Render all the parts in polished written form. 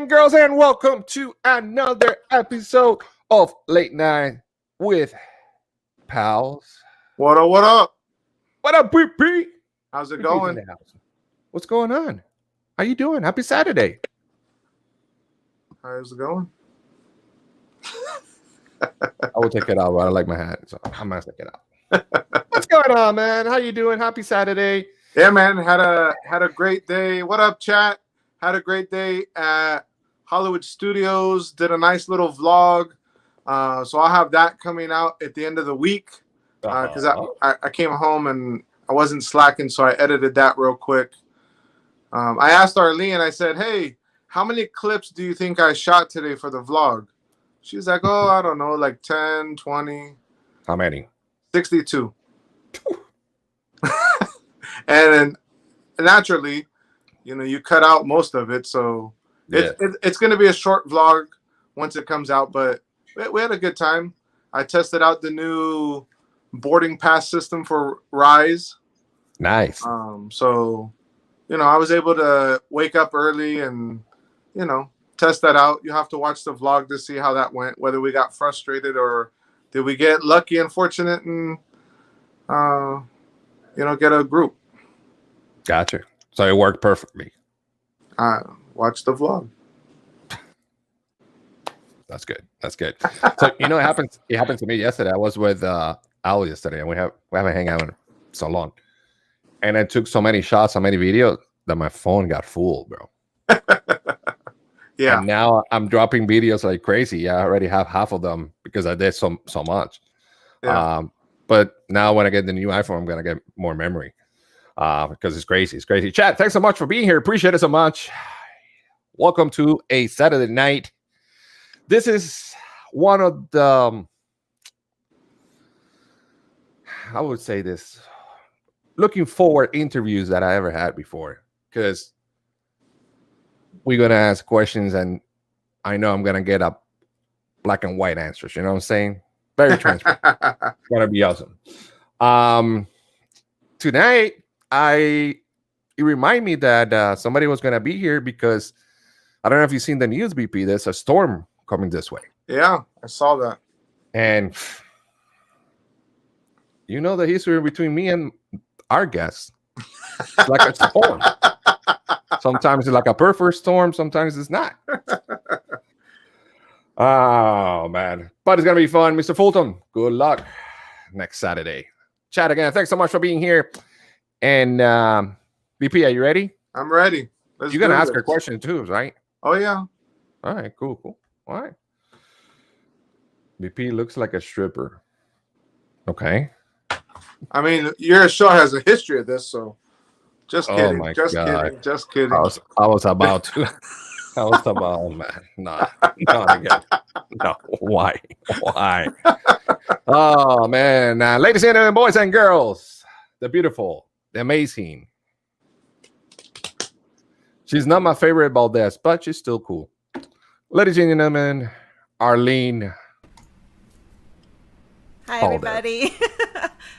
and girls, and welcome to another episode of Late Night with Pals. What up, what up? What up, PP? How's it going? What's going on? How you doing? Happy Saturday. How's it going? I will take it out, but I like my hat, so I'm gonna take it out. What's going on, man? How you doing? Happy Saturday. Yeah, man. Had a great day. What up, chat? Had a great day at Hollywood Studios. Did a nice little vlog. So I'll have that coming out at the end of the week. Because I came home and I wasn't slacking, so I edited that real quick. I asked Arleen, I said, hey, how many clips do you think I shot today for the vlog? She's like, oh, I don't know, like 10, 20. How many? 62. And naturally, you know, you cut out most of it. So it's going to be a short vlog once it comes out. But we had a good time. I tested out the new boarding pass system for Rise. Nice. So, you know, I was able to wake up early and, you know, test that out. You have to watch the vlog to see how that went, whether we got frustrated or did we get lucky and fortunate and, you know, get a group. Gotcha. So it worked perfectly. Watch the vlog. That's good. That's good. So, you know, it happened to me yesterday. I was with Al yesterday, and we haven't hang out in so long. And I took so many shots, so many videos that my phone got full, bro. Yeah. And now I'm dropping videos like crazy. I already have half of them because I did so much. Yeah. But now when I get the new iPhone, I'm gonna get more memory. Because it's crazy. It's crazy. Chat, thanks so much for being here. Appreciate it so much. Welcome to a Saturday night. This is one of the, I would say this, looking forward interviews that I ever had before. Because we're going to ask questions and I know I'm going to get a black and white answers. You know what I'm saying? Very transparent. It's going to be awesome. Tonight, it reminded me that somebody was going to be here because I don't know if you've seen the news, BP. There's a storm coming this way. Yeah, I saw that. And you know the history between me and our guests. It's like a storm. Sometimes it's like a perfect storm. Sometimes it's not. Oh, man. But it's going to be fun. Mr. Fulton, good luck next Saturday. Chat again. Thanks so much for being here. And BP, are you ready? I'm ready. You're going to ask her question too, right? Oh, yeah. All right, cool. All right. BP looks like a stripper. Okay. I mean, your show has a history of this, so just kidding. Oh my just God. kidding. Just kidding. I was about to. Man. Not again. No. Why? Oh, man. Ladies and gentlemen, boys and girls, the beautiful, the amazing. She's not my favorite Valdes, but she's still cool. Ladies and gentlemen, Arleen. Hi, everybody.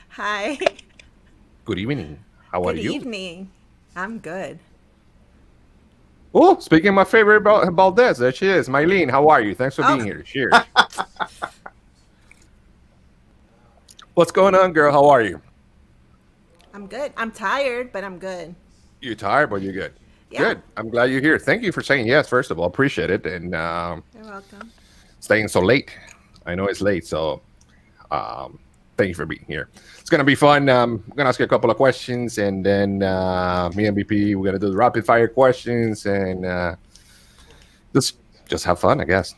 Hi. Good evening. How are you? Good evening. I'm good. Oh, speaking of my favorite Valdes, there she is. Mylene, how are you? Thanks for being here. Cheers. What's going on, girl? How are you? I'm good. I'm tired, but I'm good. You're tired, but you're good. Yeah. Good. I'm glad you're here. Thank you for saying yes, first of all. Appreciate it. And You're welcome. Staying so late. I know it's late, so thank you for being here. It's going to be fun. I'm going to ask you a couple of questions, and then me and BP, we're going to do the rapid fire questions, and just have fun, I guess.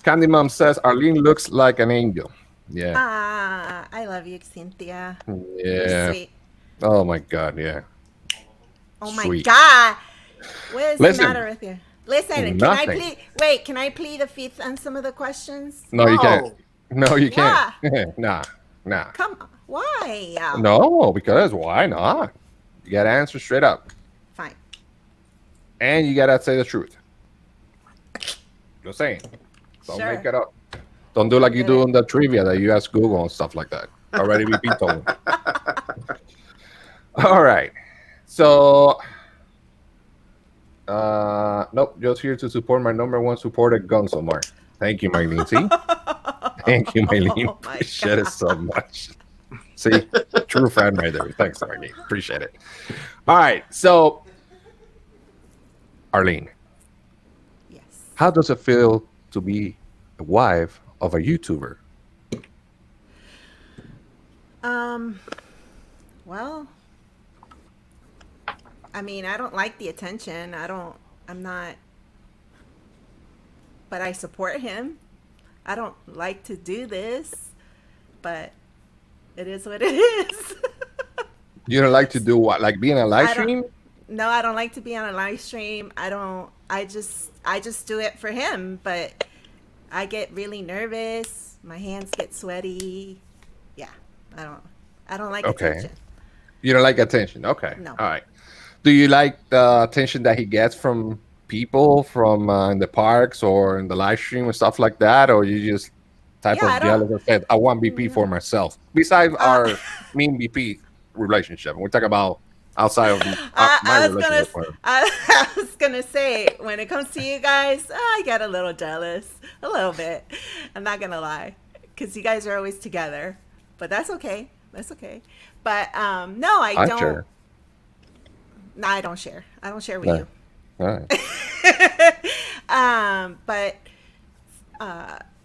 Candy Mom says, Arleen looks like an angel. Yeah. I love you, Cynthia. Yeah. You're sweet. Oh, my God, yeah. Oh, my Sweet. God. What is the Listen. matter with you? Listen, Nothing. can I plead the fifth on some of the questions? No, you can't. No, you can't. Nah. Come on. Why? No, because why not? You got to answer straight up. Fine. And you got to say the truth. Just saying. Don't Sure. make it up. Don't do like you do in the trivia that you ask Google and stuff like that. Already BP told me. All right. So Nope, just here to support my number one supporter, Gonzomar. Thank you, Marlene. See? Thank you, Marlene. Oh my Appreciate it so much. See? True friend right there. Thanks, Marlene. Appreciate it. All right. So, Arlene, Yes. how does it feel to be the wife of a YouTuber? Well, I mean, I don't like the attention. I'm not, but I support him. I don't like to do this, but it is what it is. You don't like to do what? Like be in a live I don't, stream? no, I don't like to be on a live stream. I just do it for him, but I get really nervous. My hands get sweaty. Yeah, I don't like Okay. attention. You don't like attention. Okay. No. All right. Do you like the attention that he gets from people from in the parks or in the live stream and stuff like that? Or you just type Yeah, I of don't. jealous and said, I want BP for myself? Besides Uh, our me and BP relationship. We're talking about outside of my I was gonna, relationship. I was gonna say, when it comes to you guys, I get a little jealous, a little bit. I'm not gonna lie, because you guys are always together, but that's okay. That's okay. But no, I I'm don't. sure. No, I don't share. I don't share with No. you. All right. But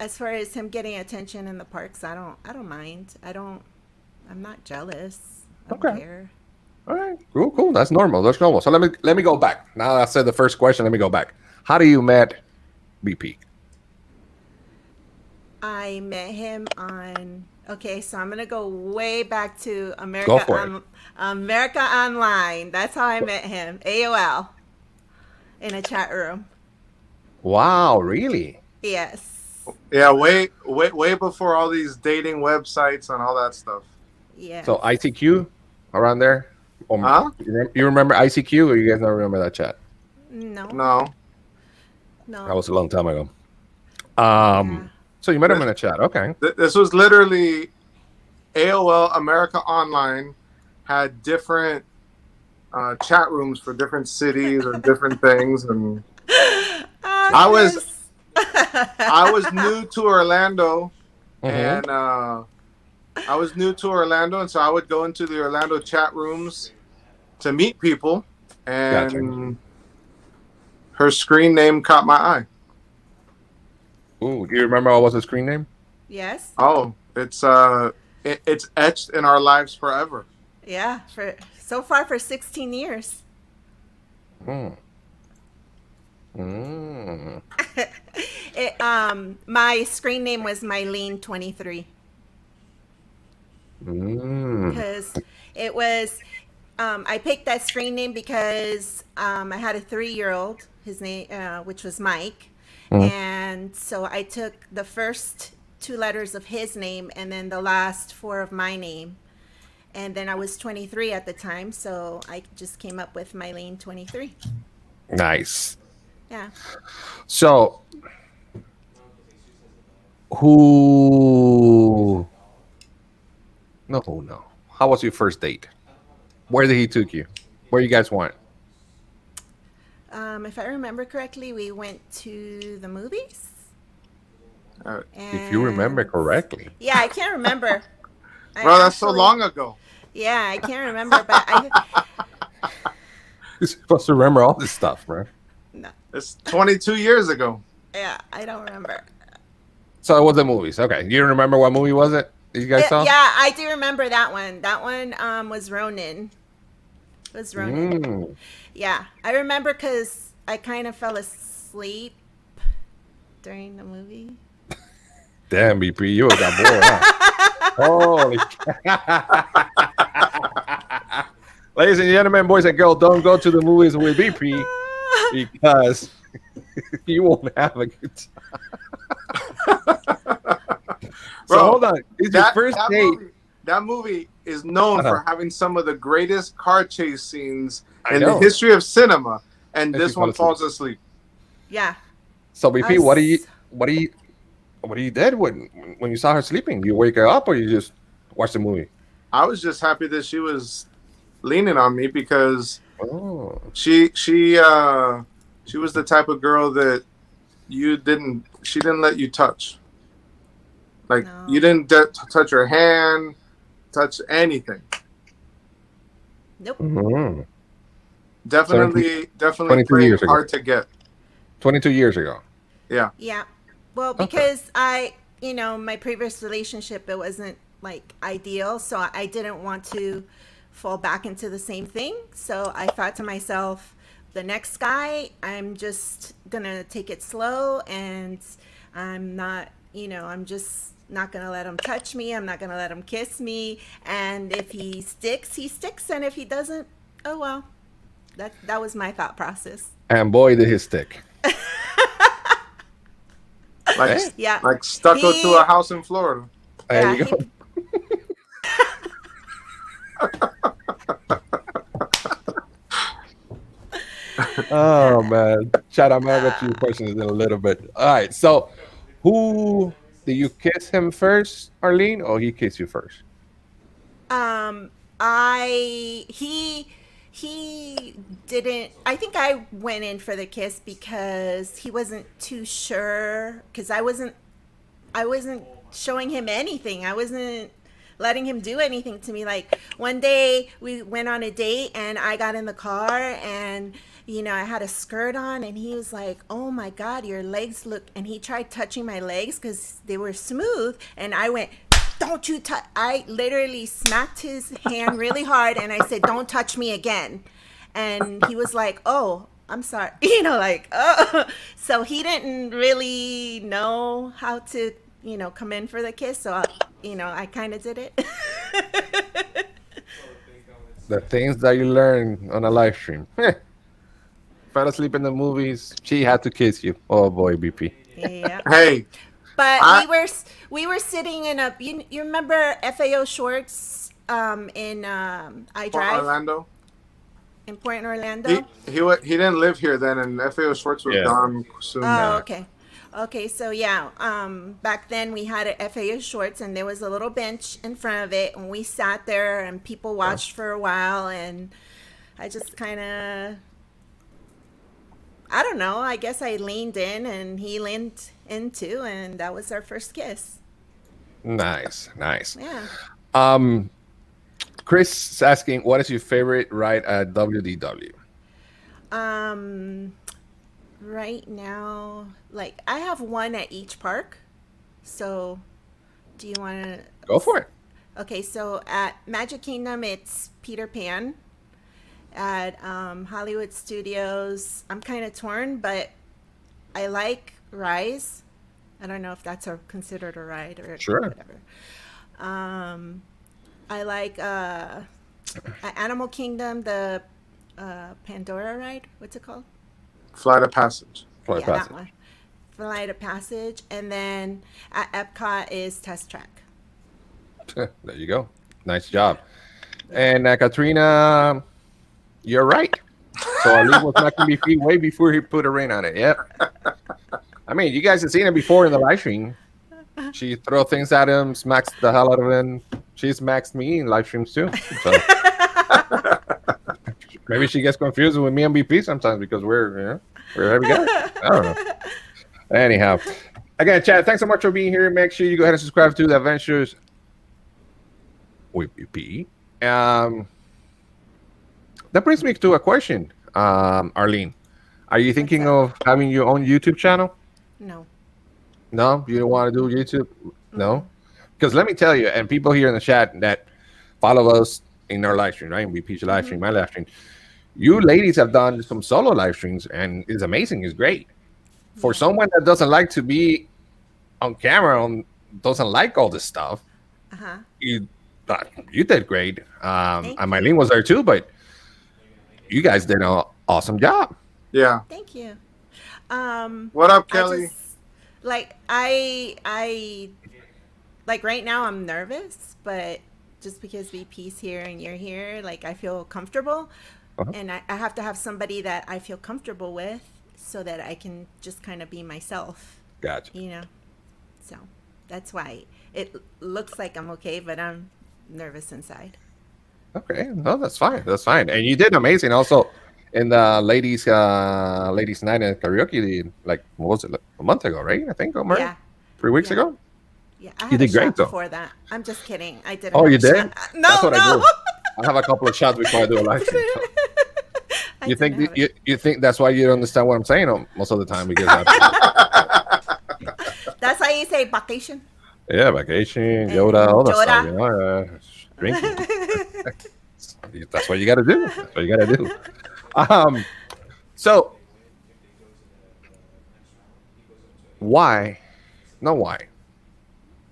as far as him getting attention in the parks, I don't mind. I'm not jealous. I don't Okay. care. All right. Cool. That's normal. That's normal. So let me go back. Now that I said the first question, let me go back. How do you met BP? I met him on. Okay, so I'm gonna go way back to Go for it. America Online. That's how I met him. AOL in a chat room. Wow, really? Yes. Yeah, way before all these dating websites and all that stuff. Yeah. So ICQ around there? Huh? You remember ICQ or you guys don't remember that chat? No. No. No. That was a long time ago. Yeah. So you met him in a chat. Okay. This was literally AOL America Online had different chat rooms for different cities or different things, and I was new to Orlando, and I was new to Orlando, and so I would go into the Orlando chat rooms to meet people, and Gotcha. her screen name caught my eye. Ooh, do you remember what was the screen name? Yes. Oh, it's etched in our lives forever. Yeah. For so far for 16 years. Mm. Mm. My screen name was Mylene23 Mm. because it was. I picked that screen name because I had a 3-year-old. His name, which was Mike, and so I took the first 2 letters of his name and then the last 4 of my name, and then I was 23 at the time, so I just came up with Mylene23. Nice. Yeah. So who? No. How was your first date? Where did he took you? Where you guys went? If I remember correctly, we went to the movies. If you remember And- correctly. Yeah, I can't remember. Bro, that's so long ago. Yeah, I can't remember, but I. You're supposed to remember all this stuff, bro. No, It's 22 years ago. yeah, I don't remember. So it was the movies. Okay. You remember what movie was it that you guys saw? Yeah, I do remember that one. That one was Ronin. It was Ronin. Mm. Yeah, I remember because I kind of fell asleep during the movie. Damn, BP, you was that boy, huh? Holy Ladies and gentlemen, boys and girls, don't go to the movies with BP because you won't have a good time. So Bro, hold on. It's your first date. That movie is known for having some of the greatest car chase scenes I in know. the history of cinema, and And this she one fell falls asleep. Yeah. So BP, I what do s- you did when you saw her sleeping? You wake her up or you just watch the movie? I was just happy that she was leaning on me because Oh. she She was the type of girl that she didn't let you touch. Like, No. you didn't touch her hand, touch anything. Nope. Mhm. Definitely 22 playing years ago. hard to get. 22 years ago. Yeah. Yeah. Well, Okay. because my previous relationship, it wasn't like ideal. So I didn't want to fall back into the same thing. So I thought to myself, the next guy, I'm just going to take it slow, and I'm just not going to let him touch me. I'm not going to let him kiss me. And if he sticks, he sticks. And if he doesn't, oh well. That was my thought process. And boy, did he stick. Like, Hey, Yeah. like stucco to He- a house in Florida. there Yeah, you go. Oh man, Chad, I'm gonna get to your questions in a little bit. All right, so who did you kiss him first, Arlene, or he kissed you first? I he didn't. I think I went in for the kiss because he wasn't too sure, because I wasn't showing him anything. I wasn't letting him do anything to me. Like, one day we went on a date and I got in the car, and I had a skirt on, and he was like, "Oh my God, your legs look," and he tried touching my legs because they were smooth, and I went, "Don't you touch." I literally smacked his hand really hard, and I said, "Don't touch me again." And he was like, "Oh, I'm sorry." Like, oh. So he didn't really know how to, come in for the kiss. So, I kind of did it. The things that you learn on a live stream. Fell asleep in the movies. She had to kiss you. Oh boy, BP. Yeah. Hey, But I- we were sitting in a, you remember FAO Shorts in I for Drive Orlando. in Puerto Orlando? He didn't live here then, and FAO Schwartz was Yeah. gone soon. Oh, okay. Okay, so yeah, back then we had a FAO Shorts, and there was a little bench in front of it, and we sat there, and people watched for a while, and I just kind of, I don't know, I guess I leaned in, and he leaned in too, and that was our first kiss. Nice, nice. Yeah. Chris is asking, what is your favorite ride at WDW? Right now, like, I have one at each park. So, do you want to? Go for it. Okay, so at Magic Kingdom, it's Peter Pan. At Hollywood Studios, I'm kind of torn, but I like Rise. I don't know if that's considered a ride or Sure. whatever. I like at Animal Kingdom, the Pandora ride. What's it called? Flight of Passage. Flight Yeah, that Passage. one. Flight of Passage. And then at Epcot is Test Track. There you go. Nice job. And Katrina, you're right. So Ali was knocking me feet way before he put a ring on it. Yep. I mean, you guys have seen it before in the live stream. She throw things at him, smacks the hell out of him. She's maxed me in live streams too. So maybe she gets confused with me and BP sometimes because we're heavy guys. I don't know. Anyhow, again, Chad, thanks so much for being here. Make sure you go ahead and subscribe to the Adventures with BP. That brings me to a question, Arlene. Are you thinking of having your own YouTube channel? No. No, you don't want to do YouTube? No, because let me tell you, and people here in the chat that follow us in our live stream, right? BP's live stream, my live stream. You ladies have done some solo live streams, and it's amazing. It's great. For someone that doesn't like to be on camera, doesn't like all this stuff, Uh-huh. you did great. Thank And Mylene was there too, but you guys did an awesome job. Yeah. Thank you. What up, I Kelly? just, like, I like, right now I'm nervous, but just because VP's here and you're here, like, I feel comfortable. Uh-huh. And I have to have somebody that I feel comfortable with so that I can just kind of be myself, Gotcha. So that's why it looks like I'm okay, but I'm nervous inside. Okay, no, that's fine. That's fine. And you did amazing. Also, in the ladies night at karaoke, like what was it, like a month ago, right? I think, Omar, Yeah, 3 weeks yeah, ago. yeah. I You had a did great shot though. before that. I'm just kidding. I didn't Oh, have you a shot. did? That's No, what I no. do. I have a couple of shots before I do a live stream. So I you didn't think have a you think that's why you don't understand what I'm saying most of the time because I, That's why you say vacation. yeah, vacation, Yoda, And all that stuff, Yoda. drinking. That's what you got to do. That's what you got to do. Um, so why? Not why.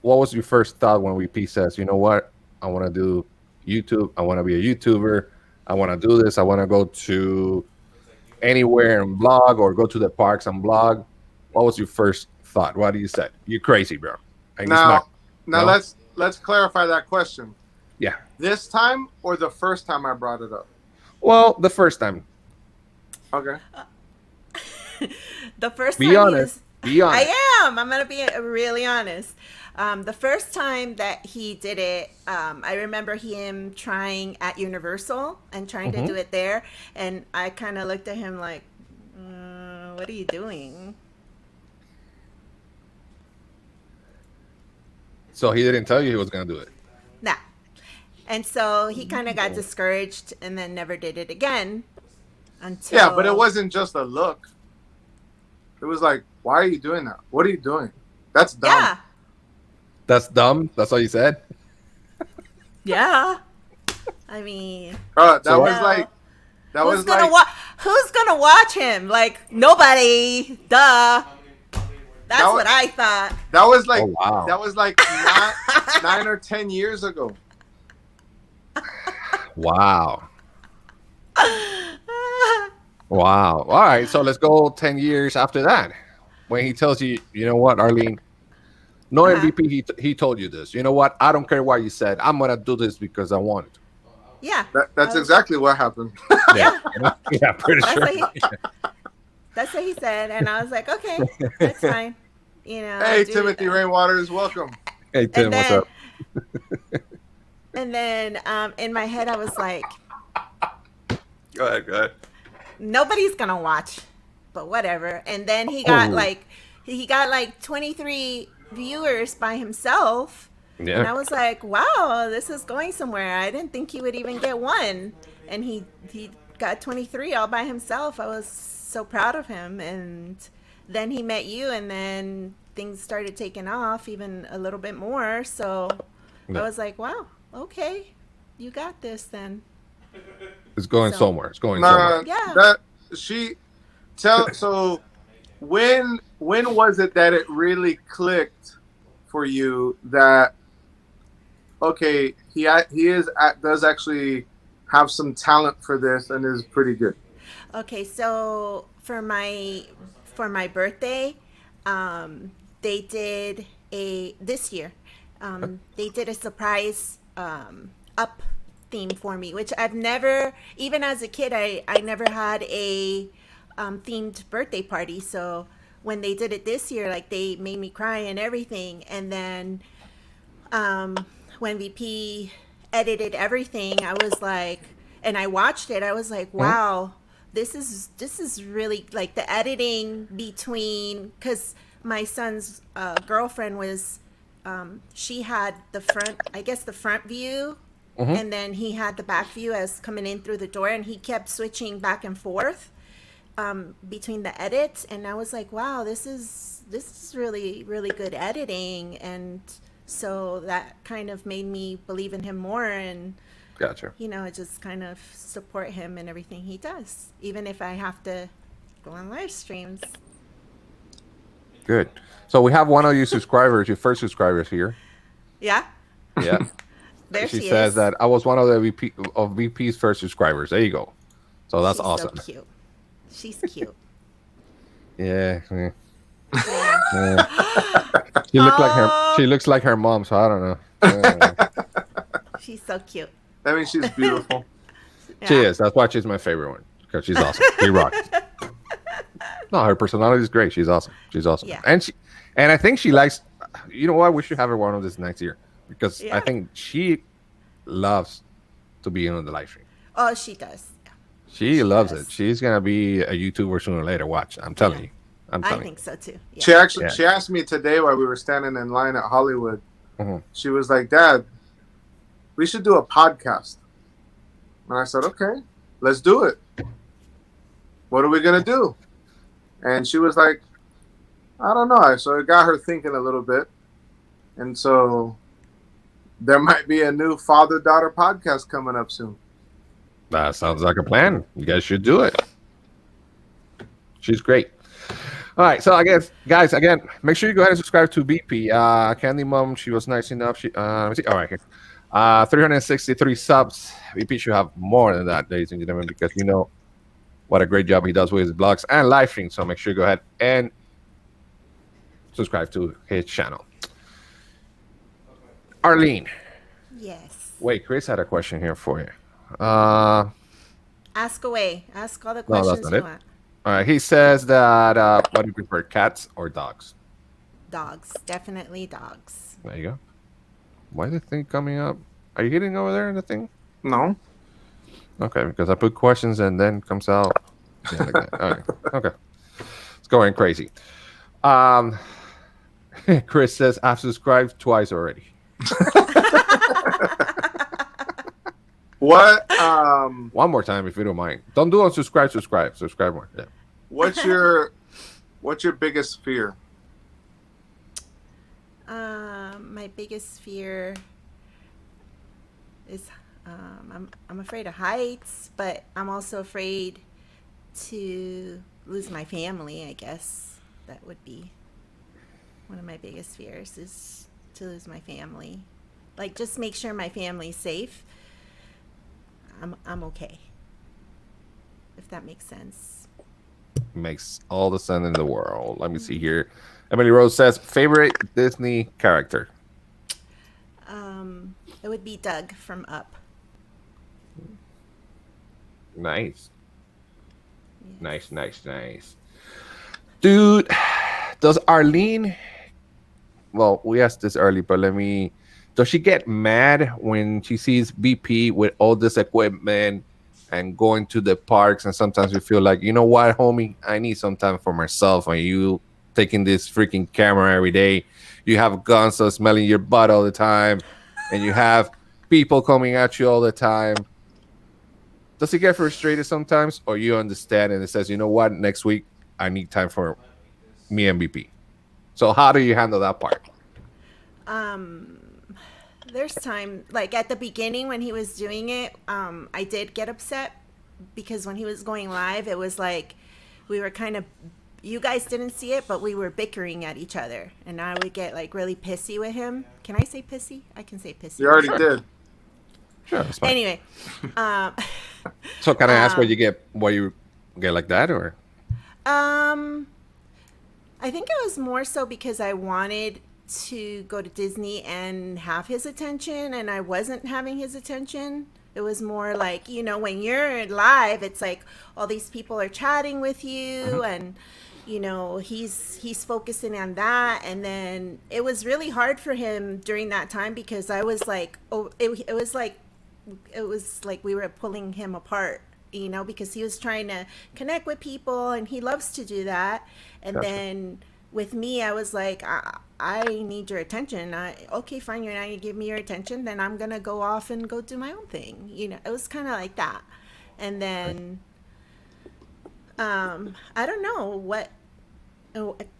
What was your first thought when we says, you know what? I want to do YouTube. I want to be a YouTuber. I want to do this. I want to go to anywhere and blog or go to the parks and blog. What was your first thought? What do you say? You're crazy, bro. And you smack. Now No? let's clarify that question. Yeah. This time or the first time I brought it up? Well, the first time. Okay. The first Be time honest. Be honest. I am. I'm gonna be really honest. The first time that he did it, I remember him trying at Universal and trying to do it there, and I kind of looked at him like, "What are you doing?" So he didn't tell you he was gonna do it. Nah. And so he kind of got discouraged and then never did it again until. Yeah, but it wasn't just a look. It was like, why are you doing that? What are you doing? That's dumb. Yeah. That's dumb. That's all you said. Yeah. I mean, That So- was like, that was like, who's gonna watch him? Like nobody. Duh. That's That was- what I thought. that was like, Oh, wow. that was like 9 or 10 years ago. Wow. Wow. All right. So let's go 10 years after that. When he tells you, you know what, Arlene, no MVP, he told you this. You know what? I don't care what you said. I'm going to do this because I want it. Yeah. That's exactly what happened. Yeah. Yeah, pretty That's sure. That's what he said, and I was like, okay, that's fine. You know. Hey, do- Timothy Rainwaters, welcome. Hey, Tim, And what's then, up? and then in my head, I was like, Go ahead. nobody's gonna watch, but whatever. And then he got Oh. like 23 viewers by himself. And I Yeah. was like, wow, this is going somewhere. I didn't think he would even get one. And he got 23 all by himself. I was so proud of him. And then he met you, and then things started taking off even a little bit more. So Yeah. I was like, wow, okay, you got this then. It's going So- somewhere. It's going Nah, somewhere. Yeah. So when was it that it really clicked for you that okay, does actually have some talent for this and is pretty good? Okay, so for my birthday, they did this year. They did a surprise up theme for me, which I've never, even as a kid, I never had a themed birthday party. So when they did it this year, like they made me cry and everything. And then when VP edited everything, I was like, and I watched it, I was like, wow, this is really like the editing between, because my son's girlfriend was, she had the front view, and then he had the back view as coming in through the door, and he kept switching back and forth between the edits, and I was like, wow, this is really, really good editing. And so that kind of made me believe in him more, and Gotcha. just kind of support him in everything he does, even if I have to go on live streams. Good. So we have one of your subscribers, your first subscribers here. Yeah, Yeah. there She she says is. that I was one of the VP's first subscribers. There you go. So that's She's awesome. So cute. She's cute. Yeah. Yeah. Yeah. She looks like her mom, so I don't know. She's so cute. I mean, she's beautiful. Yeah. She is. That's why she's my favorite one, because she's awesome. She rocks. No, her personality is great. She's awesome. She's awesome. Yeah. And I think she likes. You know what? We should have her one of this next year, because I Yeah. think she loves to be on the live stream. Oh, she does. She She loves it. does. She's gonna be a YouTuber sooner or later. Watch. I'm telling Yeah, you. I'm I telling you. think so too. Yeah. Yeah. She asked me today while we were standing in line at Hollywood. Mhm. She was like, "Dad, we should do a podcast." And I said, "Okay, let's do it. What are we gonna do?" And she was like, "I don't know." So it got her thinking a little bit, and so there might be a new father-daughter podcast coming up soon. That sounds like a plan. You guys should do it. She's great. All right, so I guess, guys, again, make sure you go ahead and subscribe to BP. Candy Mom, she was nice enough. Let me see. All right, here. 363 subs. BP should have more than that, ladies and gentlemen, because you know what a great job he does with his blogs and live streams. So make sure you go ahead and subscribe to his channel. Arleen. Yes. Wait, Chris had a question here for you. Uh, Ask away. Ask all the no, that's questions not you it. want. All right, he says that what do you prefer, cats or dogs? Dogs. Definitely dogs. There you go. Why is the thing coming up? Are you hitting over there in the thing? No, Okay, because I put questions and then comes out. Yeah, like that. All right. Okay. It's going crazy. Um, Chris says, I've subscribed twice already. what One more time if you don't mind. Don't do unsubscribe, subscribe. Subscribe more. Yeah. what's your biggest fear? My biggest fear is I'm afraid of heights, but I'm also afraid to lose my family. I guess that would be one of my biggest fears is to lose my family. Like just make sure my family's safe. I'm okay. If that makes sense. Makes all the sense in the world. Let me see here. Emily Rose says, favorite Disney character? It would be Doug from Up. Nice. Yes. Nice, nice, nice. Dude, does Arleen, well, we asked this early, but does she get mad when she sees BP with all this equipment and going to the parks? And sometimes we feel like, you know what, homie, I need some time for myself. And you taking this freaking camera every day, you have guns so smelling your butt all the time, and you have people coming at you all the time. Does it get frustrated sometimes, or you understand and it says, you know what, next week I need time for me and BP? So how do you handle that part? There's time, like at the beginning when he was doing it, I did get upset because when he was going live, it was like we were kind of, you guys didn't see it, but we were bickering at each other, and I would get like really pissy with him. Can I say pissy? I can say pissy. You already Sure. did. Sure, that's fine. Anyway, So can I ask why you get like that, or? I think it was more so because I wanted to go to Disney and have his attention, and I wasn't having his attention. It was more like, you know, when you're live, it's like all these people are chatting with you, and you know he's focusing on that, and then it was really hard for him during that time because I was like, oh, it was like we were pulling him apart, you know, because he was trying to connect with people and he loves to do that. And Gotcha. then with me, I was like, I need your attention. Okay, fine, you're not gonna give me your attention, then I'm gonna go off and go do my own thing. You know, it was kind of like that. And then I don't know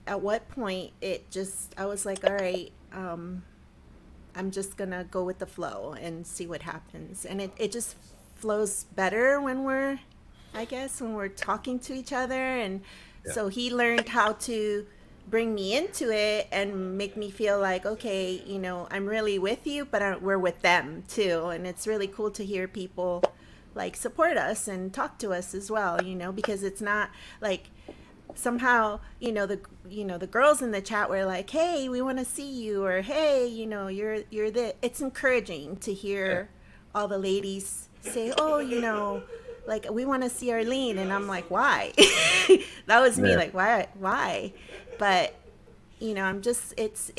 at what point it just, I was like, all right, I'm just gonna go with the flow and see what happens. And it just flows better when we're, I guess, when we're talking to each other. And so he learned how to bring me into it and make me feel like, okay, you know, I'm really with you, but we're with them too. And it's really cool to hear people like support us and talk to us as well, you know, because it's not like somehow, you know, the girls in the chat were like, hey, we want to see you, or hey, you know, you're the, it's encouraging to hear all the ladies say, oh, you know, like we want to see Arleen. And I'm like, why? That was me, like, why? But you know, I'm just, it's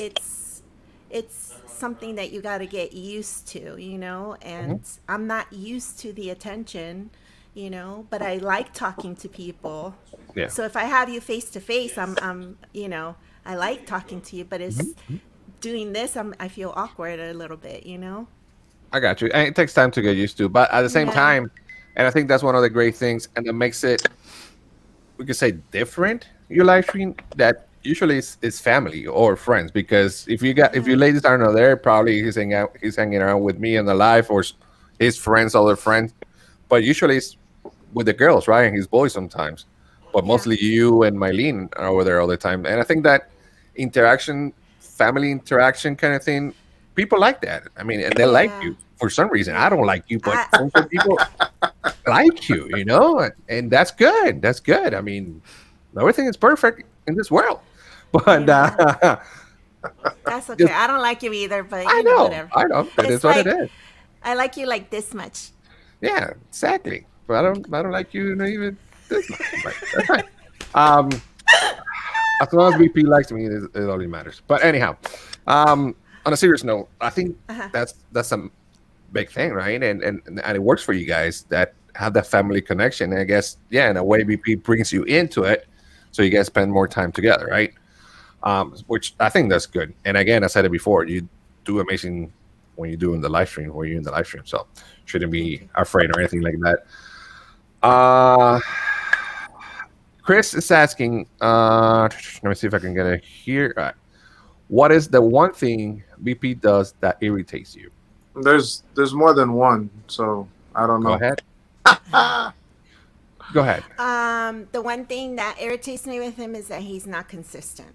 something that you got to get used to, you know, and I'm not used to the attention, but I like talking to people. Yeah. So if I have you face to face, I like talking to you, but it's doing this, I feel awkward a little bit. I got you. And it takes time to get used to, but at the same Yeah. time, and I think that's one of the great things, and that makes it, we could say, different. Your live stream that usually is family or friends, because if you ladies are not there, probably he's hanging around with me in the live or his friends, other friends, but usually it's with the girls, right, and his boys sometimes, but Yeah. mostly you and Mylene are over there all the time, and I think that interaction, family interaction kind of thing, people like that. I mean, and they like Yeah. you for some reason. I Yeah. don't like you, but I some people like you, and that's good. That's good. I mean, everything is perfect in this world, but yeah. That's okay. just I don't like you either, but whatever. I know that is It's what it like is. I like you like this much. Yeah, exactly. But I don't like you, even this much. But that's fine. Um, as long as BP likes me, it only matters. But anyhow, on a serious note, I think Uh-huh. that's a big thing, right? And it works for you guys that have that family connection. And I guess, yeah, in a way, BP brings you into it, so you guys spend more time together, right? Which I think that's good. And again, I said it before, you do amazing when you do in the live stream, when you're in the live stream. So shouldn't Thank be you. afraid or anything like that. Uh, Chris is asking, let me see if I can get it here. All right. What is the one thing BP does that irritates you? There's more than one, so I don't Go know. ahead. Ah, Go ahead. The one thing that irritates me with him is that he's not consistent.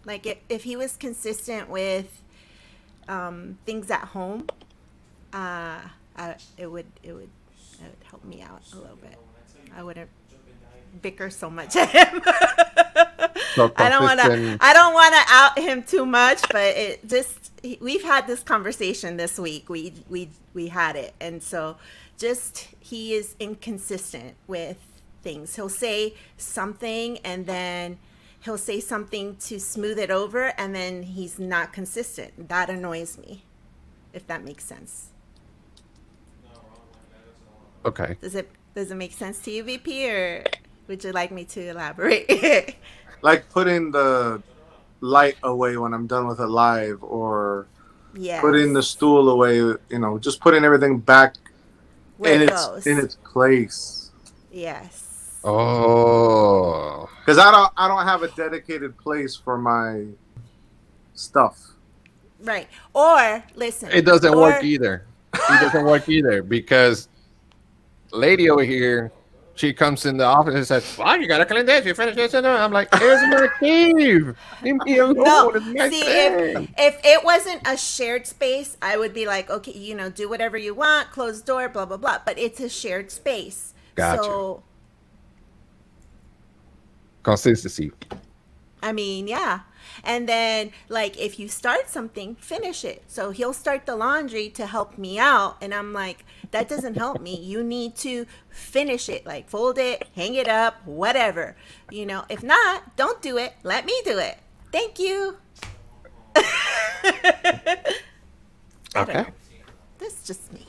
Like if he was consistent with things at home, it would help me out a little bit. I wouldn't bicker so much at him. So I don't want to. consistent. I don't want to out him too much, but we've had this conversation this week. We had it, and so just he is inconsistent with things. He'll say something, and then he'll say something to smooth it over, and then he's not consistent. That annoys me, if that makes sense. Okay. Does it make sense to you, VP, or would you like me to elaborate? like putting the light away when I'm done with a live, or putting the Yes. stool away. Just putting everything back Where in it its goes. in its place. Yes. Oh, Because I don't have a dedicated place for my stuff. Right. Or listen. it doesn't work Or either. It doesn't work either because lady over here, she comes in the office and says, "Well, you gotta clean this. You finish this." And I'm like, "It's my cave. Leave me no. alone. It's my See, thing." if it wasn't a shared space, I would be like, okay, do whatever you want, close the door, blah blah blah. But it's a shared space, Gotcha. so Consistency. I mean, yeah. And then, like, if you start something, finish it. So he'll start the laundry to help me out. And I'm like, that doesn't help me. You need to finish it, like, fold it, hang it up, whatever. If not, don't do it. Let me do it. Thank you. I don't Okay. know. That's just me.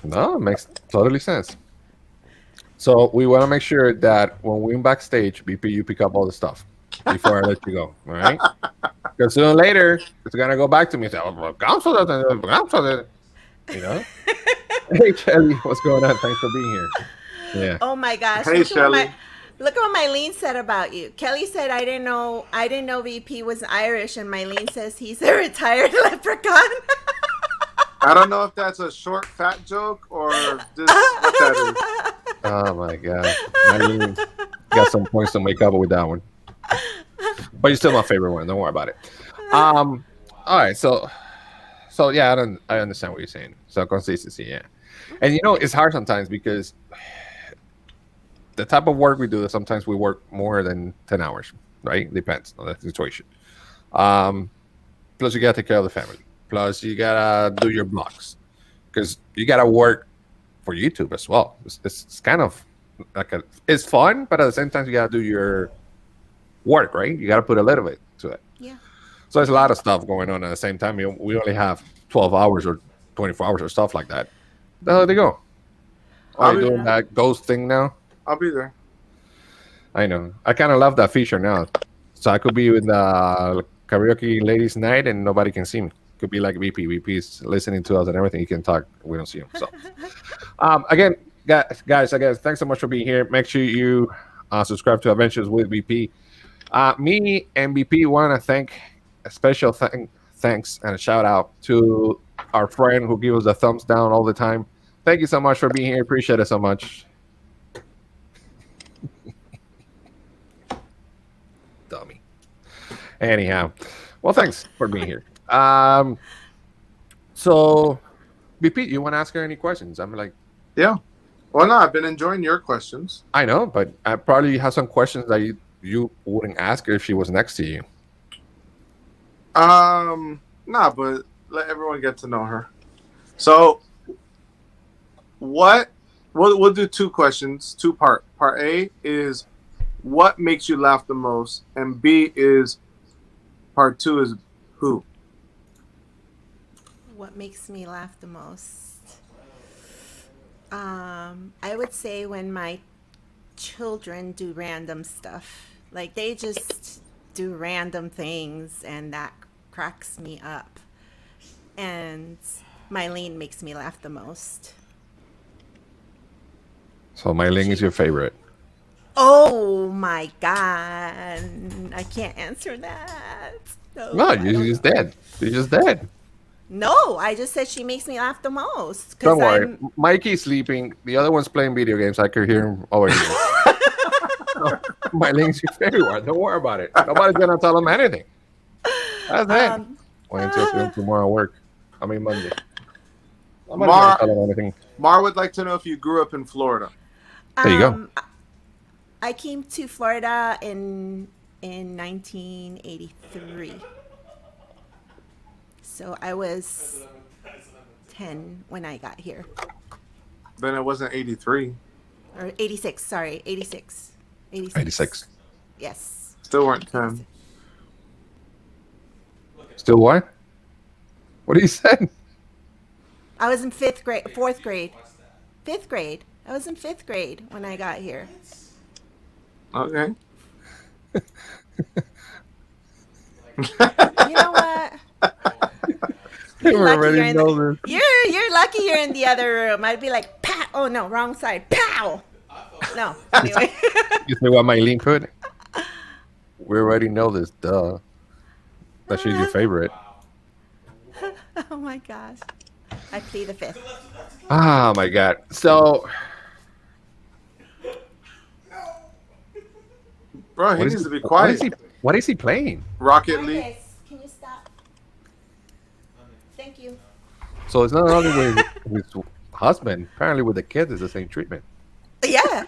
No, it makes totally sense. So we want to make sure that when we're backstage, BP, you pick up all the stuff before I let you go. All right? Because sooner or later, it's gonna go back to me and say, "Oh, well, Gamso doesn't- Gamso doesn't," you know. Hey, Kelly, what's going on? Thanks for being here. Yeah. Oh my gosh. Hey, Shelly. Look at what Mylene said about you. Kelly said, I didn't know VP was Irish, and Mylene says he's a retired leprechaun. I don't know if that's a short fat joke or just what that is. Oh my God. Eileen got some points to make up with that one. But you're still my favorite one. Don't worry about it. All right. So yeah, I understand what you're saying. So consistency, yeah. And it's hard sometimes because the type of work we do, sometimes we work more than 10 hours, right? Depends on the situation. Plus you gotta take care of the family. Plus you gotta do your blogs because you gotta work for YouTube as well. It's kind of it's fun, but at the same time you gotta do your work, right? You gotta put a little bit to it. Yeah. So there's a lot of stuff going on at the same time. We only have 12 hours or 24 hours or stuff like that. The hell they go. Are I'll you be, doing that ghost thing now? I'll be there. I know. I kind of love that feature now. So I could be with the karaoke ladies' night and nobody can see me. Could be like VP. VP's listening to us and everything. He can talk. We don't see him. So, again, guys, again, thanks so much for being here. Make sure you subscribe to Adventures with VP. Me and VP want to thank a special thanks and a shout out to our friend who gives us a thumbs down all the time. Thank you so much for being here. Appreciate it so much. Dummy. Anyhow, well, thanks for being here. So, BP, you want to ask her any questions? I'm like, Yeah. Well, no, I've been enjoying your questions. I know, but I probably have some questions that you wouldn't ask her if she was next to you. Nah, but let everyone get to know her. So, we'll do two questions, two part. Part A is what makes you laugh the most, and B is part 2 is who. What makes me laugh the most? I would say when my children do random stuff. Like they just do random things and that cracks me up. And Mylene makes me laugh the most. So Mylene is your favorite. Oh my God. I can't answer that. No, you're just dead. You're just dead. No, I just said she makes me laugh the most. Don't worry. Mikey's sleeping. The other one's playing video games. I could hear him over here. So, Mylene's your favorite one. Don't worry about it. Nobody's going to tell him anything. That's it. Wait until tomorrow work. I mean, Monday. Nobody's going to tell him anything. Mar would like to know if you grew up in Florida. There you go. I came to Florida in 1983. So I was 10 when I got here. Then it wasn't 83. Or 86, sorry. 86. 86. Yes. Still weren't 10. Still what? What did you say? I was in 4th grade. 5th grade. I was in 5th grade when I got here. Okay. You know what? You're lucky you're in the other room. I'd be like, pow. Oh no, wrong side. Pow. No. Anyway. You see what Mylene put? We already know this, duh. That she's your favorite. Oh my gosh. I plead the 5th. Oh my God. So Bro, he needs to be quiet. What is he playing? Rocket League. Can you stop? Thank you. So it's not only with his husband. Apparently with the kids, it's the same treatment. Yeah.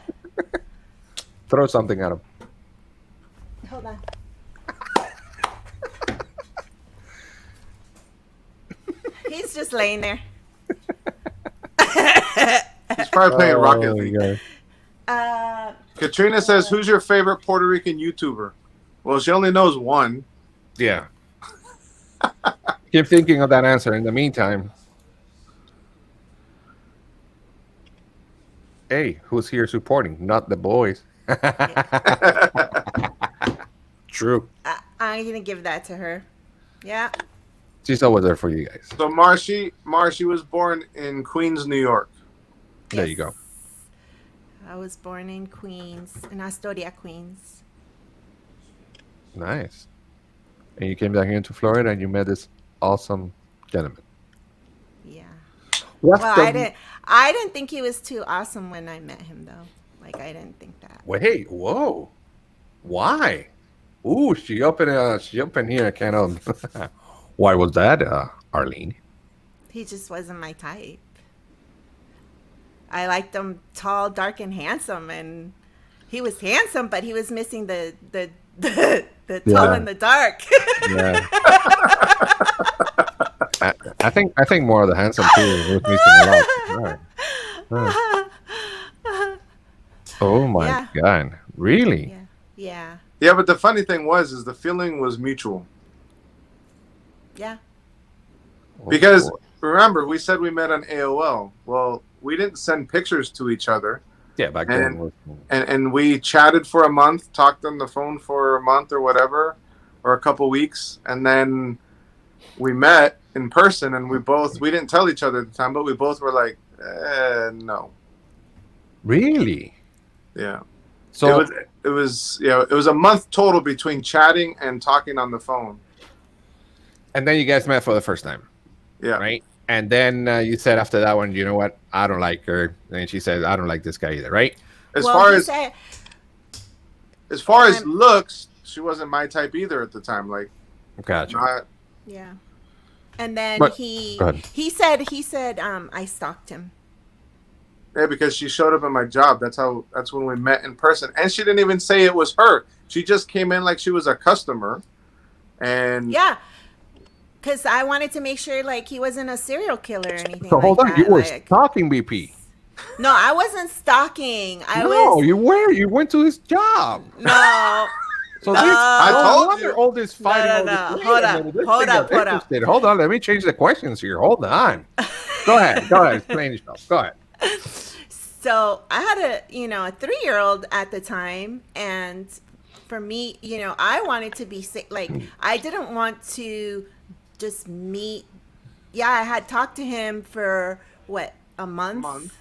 Throw something at him. Hold on. He's just laying there. He's probably playing Rocket League. God. Katrina says, who's your favorite Puerto Rican YouTuber? Well, she only knows one. Yeah. Keep thinking of that answer. In the meantime, hey, who's here supporting? Not the boys. True. I'm going to give that to her. Yeah. She's always there for you guys. So Marcy was born in Queens, New York. There you go. I was born in Queens, in Astoria, Queens. Nice. And you came down here into Florida and you met this awesome gentleman. Yeah. What's I didn't think he was too awesome when I met him, though. Like, I didn't think that. Wait, whoa. Why? Ooh, she up in here kind of. Why was that, Arleen? He just wasn't my type. I liked him tall, dark, and handsome, and he was handsome, but he was missing the tall and the dark. Yeah. I think more of the handsome too was missing a lot. Right. Oh my God! Really? Yeah. Yeah, but the funny thing is the feeling was mutual. Yeah. Because remember, we said we met on AOL. Well, we didn't send pictures to each other. Yeah, back then. And we chatted for a month, talked on the phone for a month or whatever, or a couple weeks, and then we met in person, and we didn't tell each other at the time, but we both were like, no. Really? Yeah. So it was a month total between chatting and talking on the phone. and then you guys met for the first time. Yeah. Right? And then you said after that one, you know what? I don't like her. And she says, I don't like this guy either, right? As far as looks, she wasn't my type either at the time. Like, gotcha. Yeah. And then But- he go ahead. said I stalked him. Yeah, because she showed up at my job. That's when we met in person. And she didn't even say it was her. She just came in like she was a customer. And Yeah. Because I wanted to make sure like he wasn't a serial killer or anything. So hold like on, that. you were like, stalking BP. No, I wasn't stalking. You were. You went to his job. No. So No. I told wonder you. all this fighting. No. All this, Hold wait a up. minute, this Hold thing up. got Hold up. interested. Hold on, let me change the questions here. Hold on. Go ahead. Explain yourself. Go ahead. So I had a 3-year-old at the time, and for me, I wanted to be like, I didn't want to just meet. Yeah, I had talked to him for a month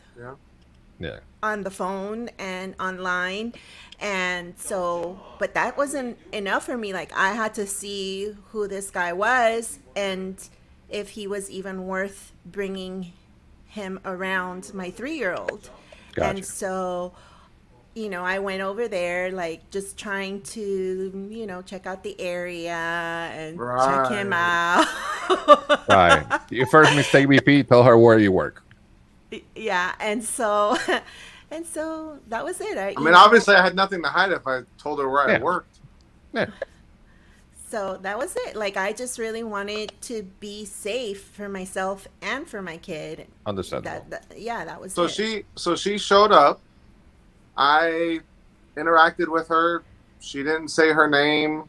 yeah. on the phone and online, and so, but that wasn't enough for me. Like, I had to see who this guy was and if he was even worth bringing him around my 3-year-old. Gotcha. And so, I went over there, like, just trying to, check out the area and check him out. Right. Your first mistake, BP, tell her where you work. Yeah. And so that was it. I mean, obviously, I had nothing to hide if I told her where I worked. Yeah. So that was it. Like, I just really wanted to be safe for myself and for my kid. Understandable. That was it. So she showed up. I interacted with her. She didn't say her name.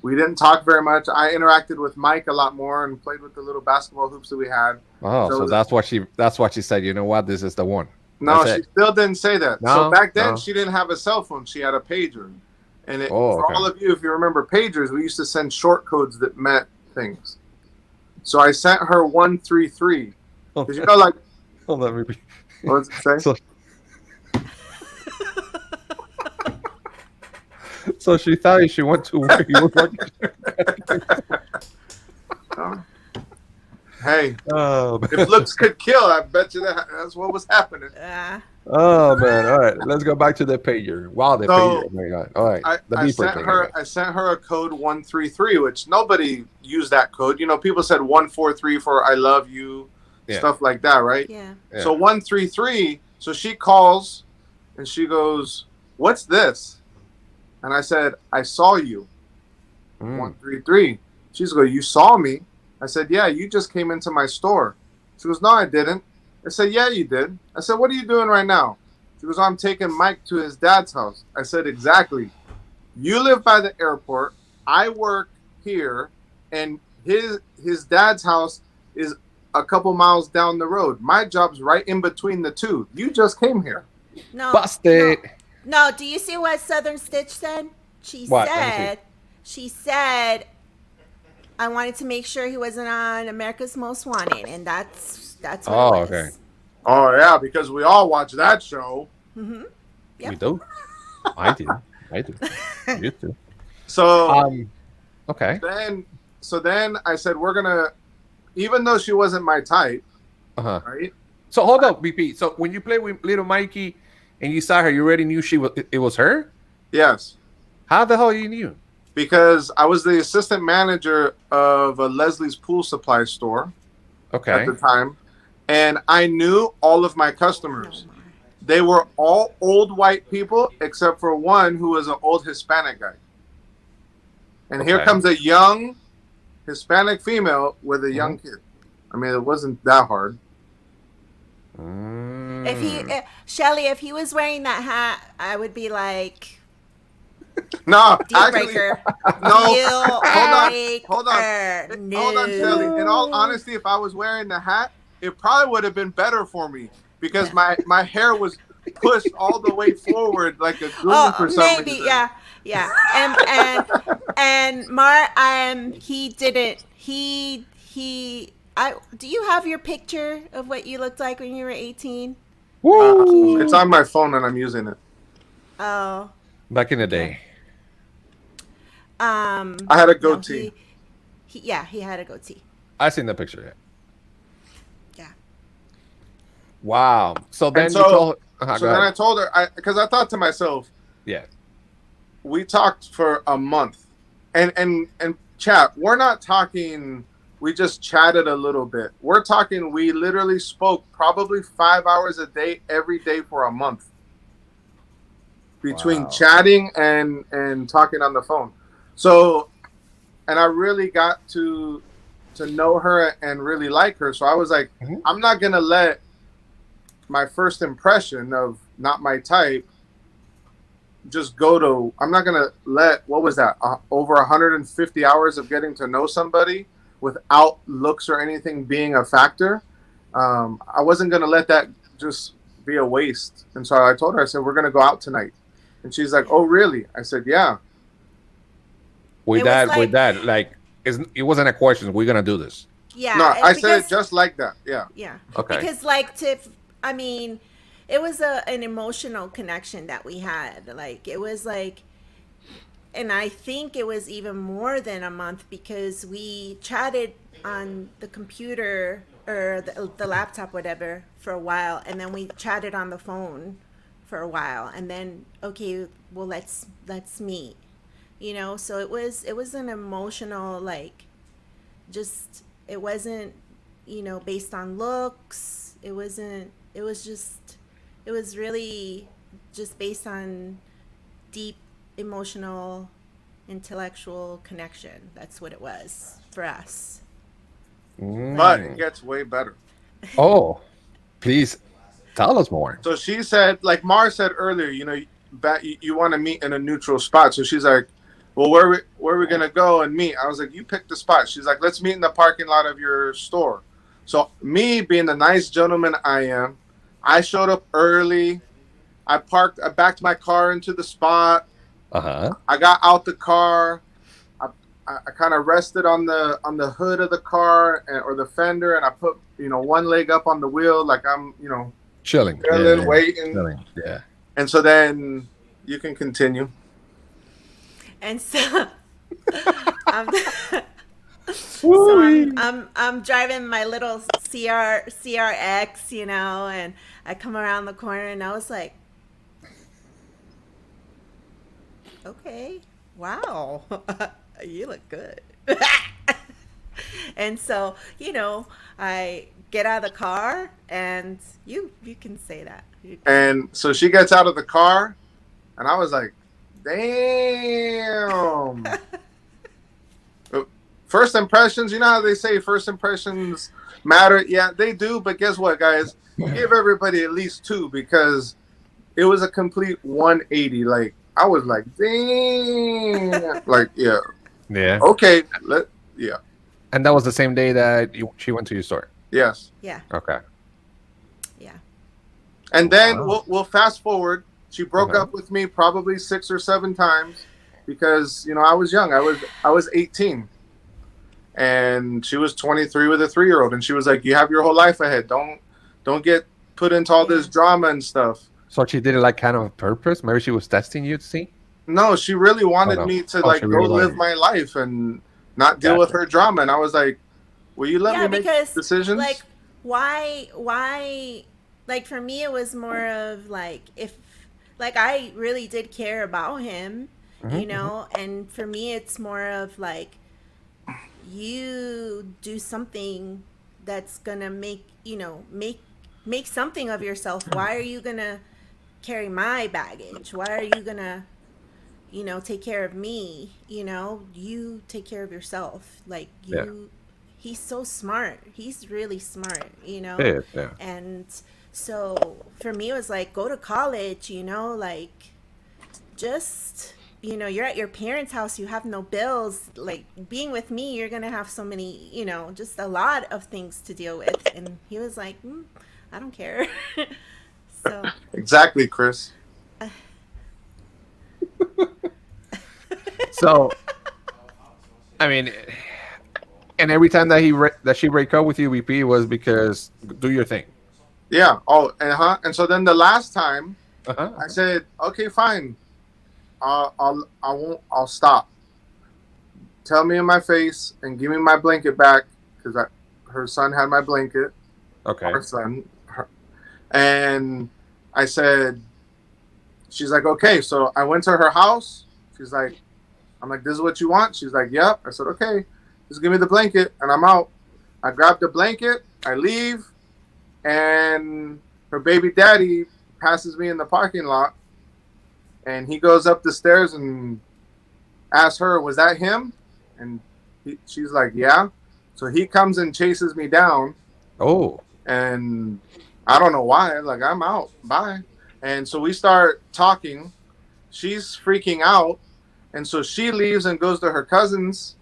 We didn't talk very much. I interacted with Mike a lot more and played with the little basketball hoops that we had. Oh, so that's what she said. You know what? This is the one. No, she still didn't say that. No, so back then, she didn't have a cell phone. She had a pager. And for all of you, if you remember pagers, we used to send short codes that meant things. So I sent her 133. Because like... Hold on, maybe. What does it say? So she thought she went to where you were working. Hey, oh, if looks could kill, I bet you that's what was happening. Oh man! All right, let's go back to the pager. Wow, the pager! Oh my God! All right, I sent her a code 133, which nobody used that code. People said 143 for "I love you," stuff like that, right? Yeah. So 133. So she calls, and she goes, "What's this?" And I said, "I saw you." 133. She's going, "You saw me?" I said, "Yeah, you just came into my store." She goes, "No, I didn't." I said, "Yeah, you did." I said, "What are you doing right now?" She goes, "I'm taking Mike to his dad's house." I said, "Exactly. You live by the airport. I work here, and his dad's house is a couple miles down the road. My job's right in between the two. You just came here." No. Busted. No, do you see what Southern Stitch said? She said, I wanted to make sure he wasn't on America's Most Wanted, and that's what it was. Okay. Oh yeah, because we all watch that show. Mm-hmm. Yep. We do. I do. You too. So okay. Then I said we're gonna, even though she wasn't my type, right? So hold up, BP. So when you played with little Mikey and you saw her, you already knew it was her? Yes. How the hell you knew? Because I was the assistant manager of a Leslie's Pool Supply store at the time. And I knew all of my customers. They were all old white people except for one who was an old Hispanic guy. And here comes a young Hispanic female with a young kid. I mean, it wasn't that hard. Shelly, if he was wearing that hat, I would be like, No, Deal actually, breaker. no. Deal Hold on, breaker. hold on, Shelly. In all No. honesty, if I was wearing the hat, it probably would have been better for me because Yeah. my hair was pushed all the way forward like a goon Oh, for some maybe, reason. yeah, yeah. And Mar, he didn't. I. Do you have your picture of what you looked like when you were 18? Can It's you? Woo! on my phone and I'm using it. Oh, Back in the okay. day, I had a No, goatee. yeah, he had a goatee. I seen the picture. Yeah. Yeah. Wow. So And then you so told. so Go then ahead. I told her because I thought to myself, Yeah. we talked for a month. And chat, we're not talking we just chatted a little bit. We're talking we literally spoke probably 5 hours a day every day for a month between Wow. chatting and talking on the phone. So and I really got to know her and really like her. So I was like, Mhm. I'm not gonna let my first impression of not my type just go to. I'm not gonna let what was that over 150 hours of getting to know somebody without looks or anything being a factor. I wasn't gonna let that just be a waste. And so I told her, I said, we're gonna go out tonight. And she's like, Yeah. oh really? I said, yeah. It was With like, that, like, it wasn't a question. We're gonna do this. No, yeah, I said it because just like that. Yeah. yeah, Okay. because like to, I mean, it was an emotional connection that we had. Like it was like, and I think it was even more than a month because we chatted on the computer or the laptop, whatever, for a while, and then we chatted on the phone for a while, and then okay, well let's meet, So it was an emotional like, just it wasn't, based on looks. It wasn't. It was just. It was really just based on deep emotional intellectual connection. That's what it was for us. But it Mm. gets way better. Oh, please tell us more. So she said, like Mars said earlier, you want to meet in a neutral spot. So she's like, well, where are we gonna go and meet? I was like, you pick the spot. She's like, let's meet in the parking lot of your store. So me being the nice gentleman I am, I showed up early. I backed my car into the spot. Uh huh. I got out the car. I, I kind of rested on the hood of the car or the fender, and I put one leg up on the wheel, like I'm Chilling. Yeah, chilling, yeah. waiting. Chilling. Yeah. And so then you can continue. And so I'm so I'm Woo-wee. I'm I'm driving my little CRX, and I come around the corner and I was like, okay, wow, you look good. And so, I get out of the car and you can say that. You can say. And so she gets out of the car, and I was like, damn. First impressions, you know how they say first impressions matter? Yeah, they do. But guess what, guys? Give everybody at least two because it was a complete 180. Like, I was like, damn. Like, yeah. Yeah. Okay. Yeah. And that was the same day that she went to your store. Yes. Yeah, Okay. yeah. And then Wow. we'll fast forward. She broke Uh-huh. up with me probably 6 or 7 times because I was young. I was 18, and she was 23 with a 3-year-old, and she was like, "You have your whole life ahead. Don't get put into all Yeah. this drama and stuff." So she did it like kind of on purpose. Maybe she was testing you to see. No, she really Oh wanted no. me to Oh, she like go really live wanted you. my life and not deal with Gotcha. her drama. And I was like, "Will you let me Yeah, make because like decisions?" why like for me it was more of like if like I really did care about him, Hmm. and for me it's more of like you do something that's gonna make something of yourself. Why are you gonna carry my baggage? Why are you gonna take care of me? You take care of yourself. Like Yeah. he's so smart. He's really smart, It is. Yeah. and so for me it was like go to college, like just you're at your parents' house, you have no bills. Like being with me, you're gonna have so many, just a lot of things to deal with. And he was like, I don't care. So, Exactly, Chris. So, I mean, and every time that that she break up with you, VP, was because do your thing. Yeah. Oh, and so then the last time Uh-huh. I said, okay, fine. I won't. I'll stop. Tell me in my face and give me my blanket back because her son had my blanket. Okay. Our son. And I said, she's like, okay. So I went to her house. She's like, I'm like, this is what you want? She's like, yep. I said, okay, just give me the blanket and I'm out. I grabbed the blanket, I leave, and her baby daddy passes me in the parking lot and he goes up the stairs and asks her, was that him? And she's like, yeah. So he comes and chases me down. Oh. And I don't know why. Like, I'm out. Bye. And so we start talking. She's freaking out. And so she leaves and goes to her cousin's.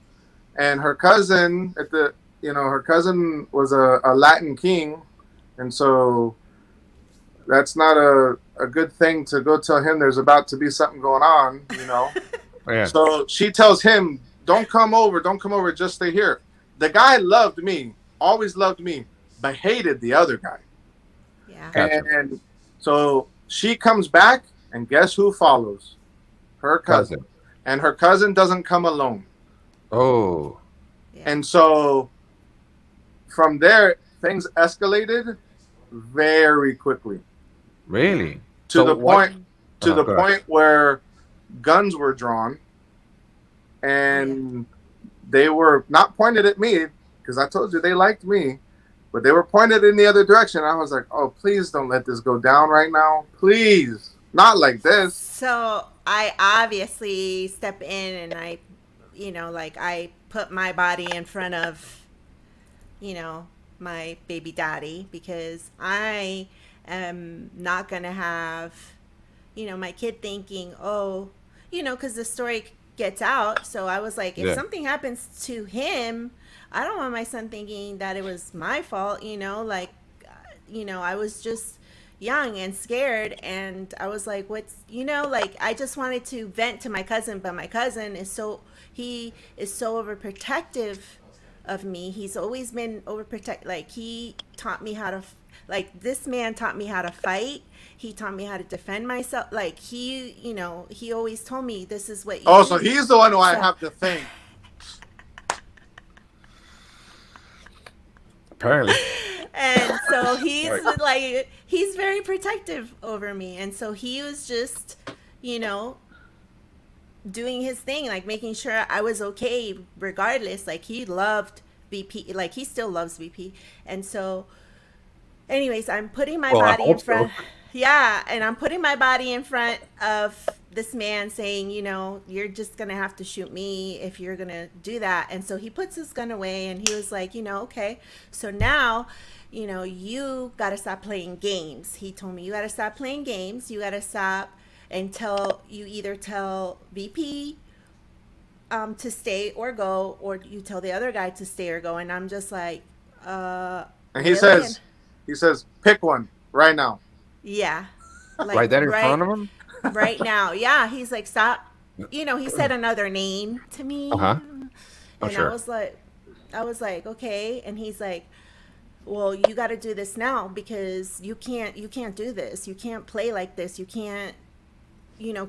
And her cousin her cousin was a Latin king. And so that's not a good thing to go tell him there's about to be something going on, Yeah. So she tells him, don't come over, just stay here. The guy loved me, always loved me, but hated the other guy. yeah. Gotcha. And so she comes back, and guess who follows? Her cousin. And her cousin doesn't come alone. Oh. Yeah. And so from there, things escalated very quickly. Really? To the point where guns were drawn, and they were not pointed at me because I told you they liked me, but they were pointed in the other direction. I was like, oh, please don't let this go down right now. Please. Not like this. So I obviously step in and I, I put my body in front of, my baby daddy because I am not going to have, my kid thinking, oh, because the story gets out. So I was like, if something happens to him, I don't want my son thinking that it was my fault, I was just young and scared, and I was like, I just wanted to vent to my cousin, but my cousin is so overprotective of me. He's always been overprotective. Like, he taught me how to this man taught me how to fight. He taught me how to defend myself. Like, he always told me, this is what you do. So he's the one who I have to thank. Apparently. And so he's he's very protective over me. And so he was just, doing his thing, like making sure I was okay regardless. Like, he loved BP, like he still loves BP. And so anyways, I'm putting my body in front. So. Yeah, and I'm putting my body in front of this man saying, you're just going to have to shoot me if you're going to do that. And so he puts his gun away and he was like, okay. So now, you got to stop playing games. He told me, you got to stop playing games. You got to stop until you either tell VP to stay or go, or you tell the other guy to stay or go. And I'm just like, and he says, pick one right now. Yeah. Like, right there in front of him? Right now. Yeah. He's like, stop. He said another name to me. Uh-huh. And sure. I was like, okay. And he's like, well, you got to do this now because you can't do this. You can't play like this. You can't,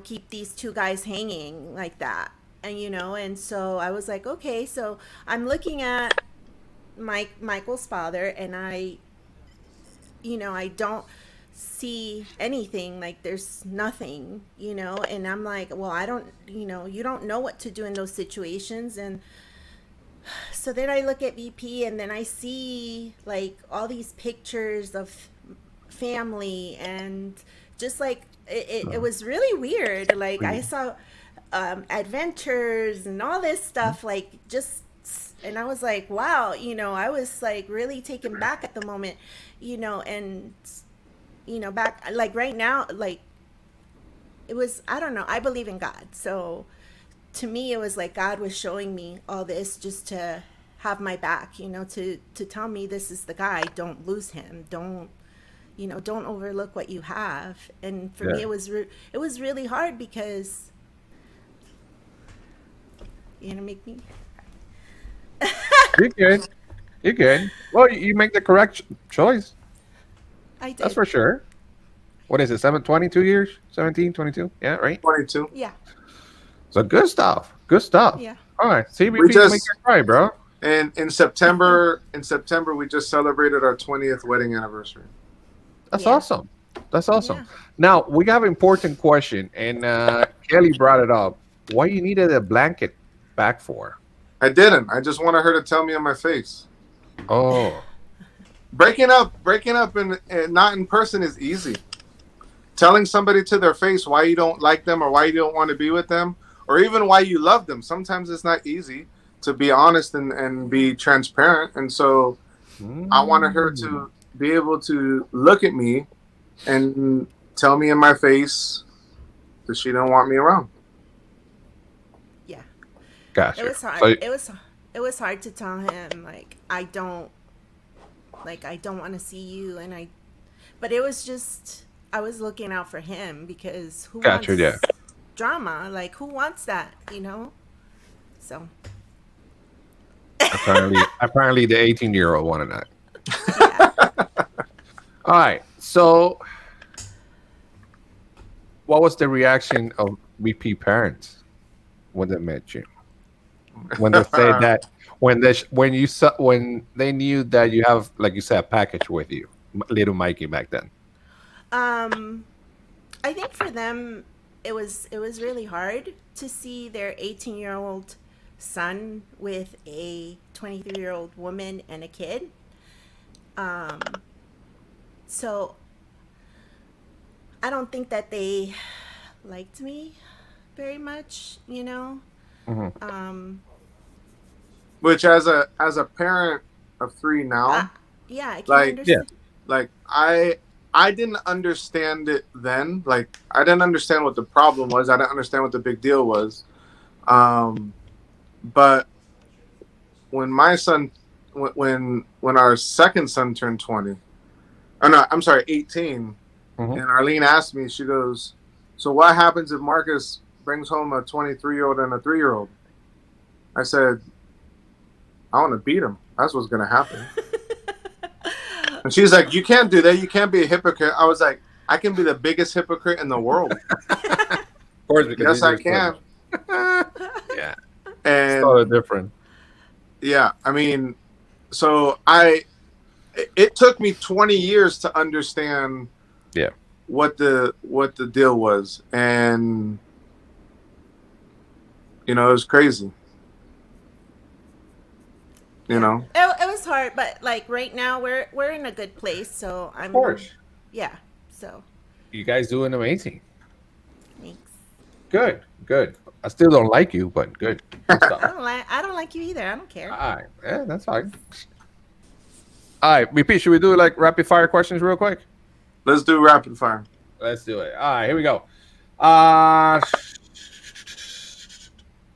keep these two guys hanging like that. And, and so I was like, okay. So I'm looking at Michael's father, and I don't see anything. Like, there's nothing, and I'm like, well, I don't, you don't know what to do in those situations. And so then I look at VP, and then I see like all these pictures of family, and just like it was really weird. Like, I saw adventures and all this stuff, like, just, and I was like, wow, I was like really taken back at the moment, and back, like, right now, like, it was, I don't know, I believe in God. So to me, it was like God was showing me all this just to have my back, to tell me this is the guy. Don't lose him. Don't overlook what you have. And for me, Yeah. it was really hard because you're gonna make me. You good. You good. Well, you make the correct choice. I That's did. for sure. What is it? 22 years? 17, 22? Yeah, right? 22. Yeah. So good stuff. Good stuff. Yeah. All right. We CBP make just you cry, bro. and in September we just celebrated our 20th wedding anniversary. That's Yeah. awesome. That's awesome. Yeah. Now we have an important question, and Kelly brought it up. Why you needed a blanket back for? I didn't. I just wanted her to tell me in my face. Oh, Breaking up and not in person is easy. Telling somebody to their face why you don't like them or why you don't want to be with them or even why you love them. Sometimes it's not easy to be honest and be transparent. And so I wanted her to be able to look at me and tell me in my face that she don't want me around. Yeah. gotcha. It was hard. So It was hard to tell him I don't want to see you, but it was just I was looking out for him because who gotcha. wants Yeah. drama? Like who wants that? So Apparently, the 18-year-old wanted that. yeah. All right. So, what was the reaction of VP parents when they met you? When they said that when they knew that you have, like you said, a package with you, little Mikey back then. Um, I think for them it was really hard to see their 18-year-old son with a 23-year-old woman and a kid. Um, so I don't think that they liked me very much. Hmm. Um, Which as a parent of three I, now, yeah, I can like Yeah. understand. like I didn't understand it then. Like I didn't understand what the problem was. I didn't understand what the big deal was. Um, but when my son, when our second son turned 20, oh no, I'm sorry, 18, Hmm. and Arlene asked me, she goes, "So what happens if Marcus brings home a 23-year-old and a 3-year-old?" I said, "I want to beat him. That's what's gonna happen." And she's like, "You can't do that. You can't be a hypocrite." I was like, "I can be the biggest hypocrite in the world. Of course, because Yes, I can." Yeah, it's And totally different. yeah, I mean, so it took me 20 years to understand Yeah. what the deal was, and it was crazy. You Yeah, know, it was hard, but like right now we're in a good place. So Of I'm course, yeah. So you guys doing amazing. thanks. Good, good. I still don't like you, but good. Good stuff. I don't like you either. I don't care. All right, yeah, that's fine. All right, BP, should we do like rapid fire questions real quick? let's do rapid fire. Let's do it. All right, here we go. Uh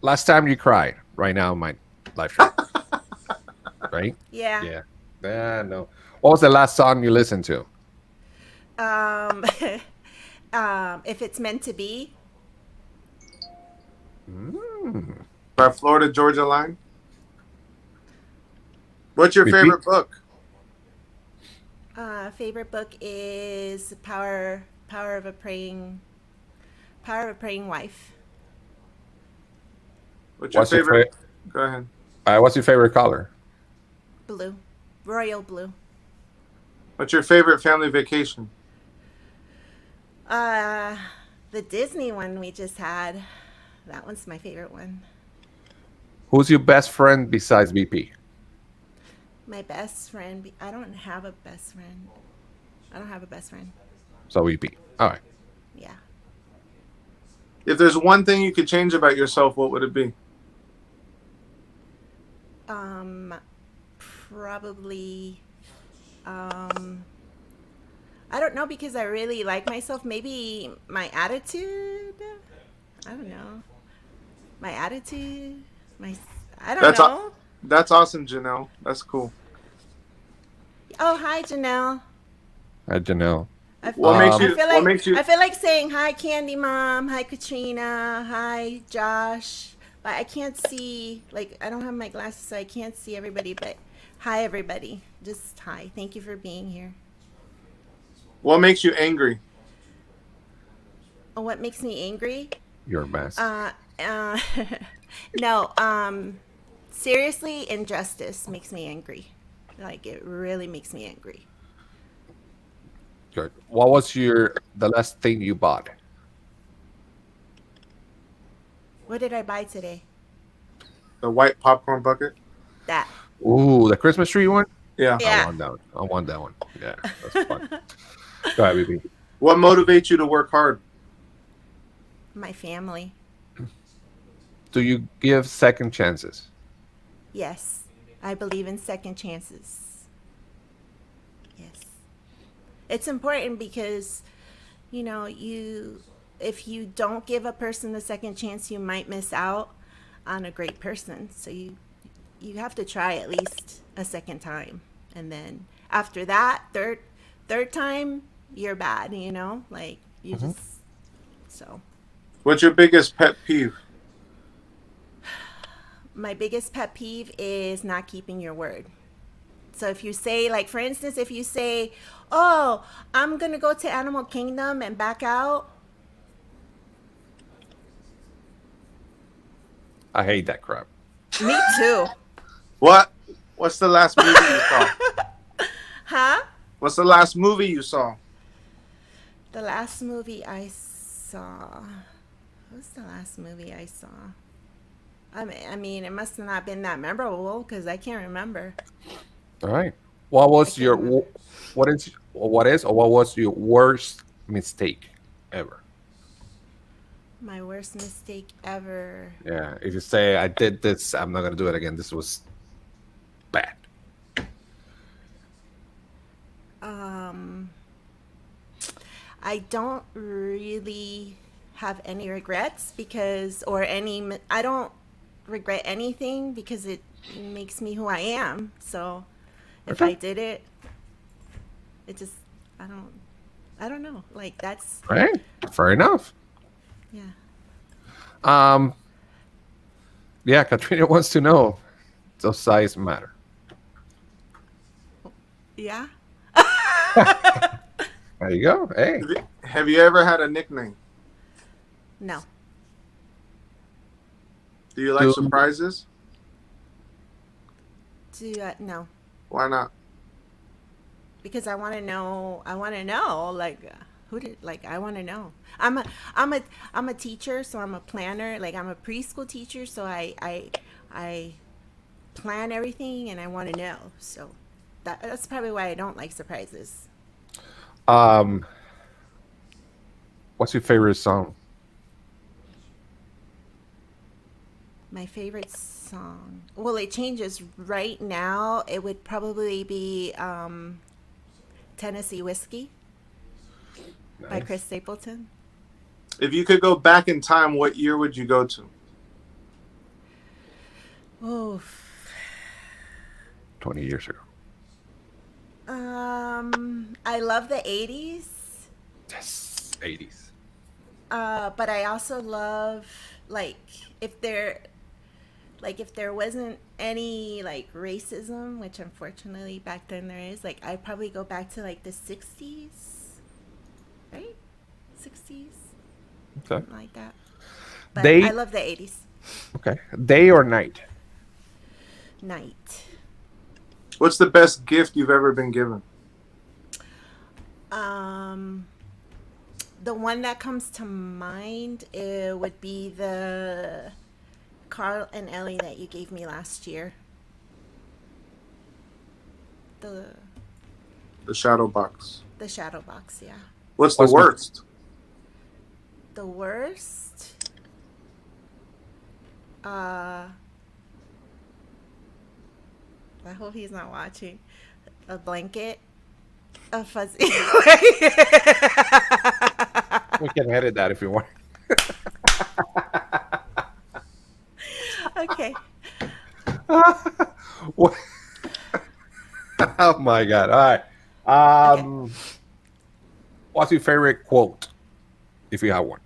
Last time you cried, right now in my live stream, right? Yeah. Yeah. Yeah, no. What was the last song you listened to? Um, if it's meant to be, Mm. By Florida Georgia Line. What's your Repeat. favorite book? favorite book is Power of a Praying Wife. What's your What's your favorite? Go ahead. What's your favorite color? Blue, royal blue. What's your favorite family vacation? The Disney one we just had. That one's my favorite one. Who's your best friend besides BP? My best friend. I don't have a best friend. I don't have a best friend. So BP. All right. Yeah. If there's one thing you could change about yourself, what would it be? Probably. I don't know because I really like myself. Maybe my attitude. I don't know. My attitude. I don't That's know. that's awesome, Janelle. That's cool. Oh, hi, Janelle. Hi, Janelle. I, What makes I you? feel What like makes you? I feel like saying hi, Candy Mom. Hi, Katrina. Hi, Josh. But I can't see. Like I don't have my glasses, so I can't see everybody. But hi, everybody. Just hi. Thank you for being here. What makes you angry? Oh, what makes me angry? You're a mess. Uh, no. Seriously, injustice makes me angry. Like it really makes me angry. Good. What was the last thing you bought? What did I buy today? The white popcorn bucket. That. Ooh, the Christmas tree one? Yeah. I Yeah. want that one. I want that one. Yeah, that's fun. Go ahead, baby. What motivates you to work hard? My family. Do you give second chances? Yes. I believe in second chances. Yes. It's important because, if you don't give a person a second chance, you might miss out on a great person. So you have to try at least a second time. And then after that, third time, you're bad, Like you just so What's your biggest pet peeve? my biggest pet peeve is not keeping your word. So if you say, like, for instance, if you say, oh, I'm going to go to Animal Kingdom and back out. I hate that crap. Me too. What's the last movie you saw? Huh? What's the last movie you saw? The last movie I saw. What was the last movie I saw? I mean, it must have not been that memorable because I can't remember. All right. What was can't your remember. what was your worst mistake ever? My worst mistake ever. Yeah. If you say I did this, I'm not gonna do it again. This was bad. I don't really have any regrets I don't regret anything because it makes me who I am. So if Okay. I did it, it just, I don't know. Like that's, All right. Fair enough. yeah. Yeah, Katrina wants to know, does size matter? Yeah. There you go. Hey. Have you ever had a nickname? No. Do you like surprises? No. Why not? Because I want to know, like, I want to know. I'm a teacher, so I'm a planner. Like I'm a preschool teacher, so I plan everything and I want to know. So that's probably why I don't like surprises. What's your favorite song? My favorite song. Well, it changes right now. It would probably be Tennessee Whiskey by Chris Stapleton. If you could go back in time, what year would you go to? Oh. 20 years ago. I love the 80s. Yes. 80s. But I also love if there wasn't any like racism, which unfortunately back then there is, like I'd probably go back to like the 60s, right? 60s, Okay. something like that. But They- I love the 80s. Okay. Day or night? Night. What's the best gift you've ever been given? The one that comes to mind would be the Carl and Ellie that you gave me last year. The shadow box. shadow box, yeah. What's the What's worst? The worst? I hope he's not watching. A blanket. A fuzzy. We can edit that if you want. What- oh my god! All right. Okay. What's your favorite quote, if you have one,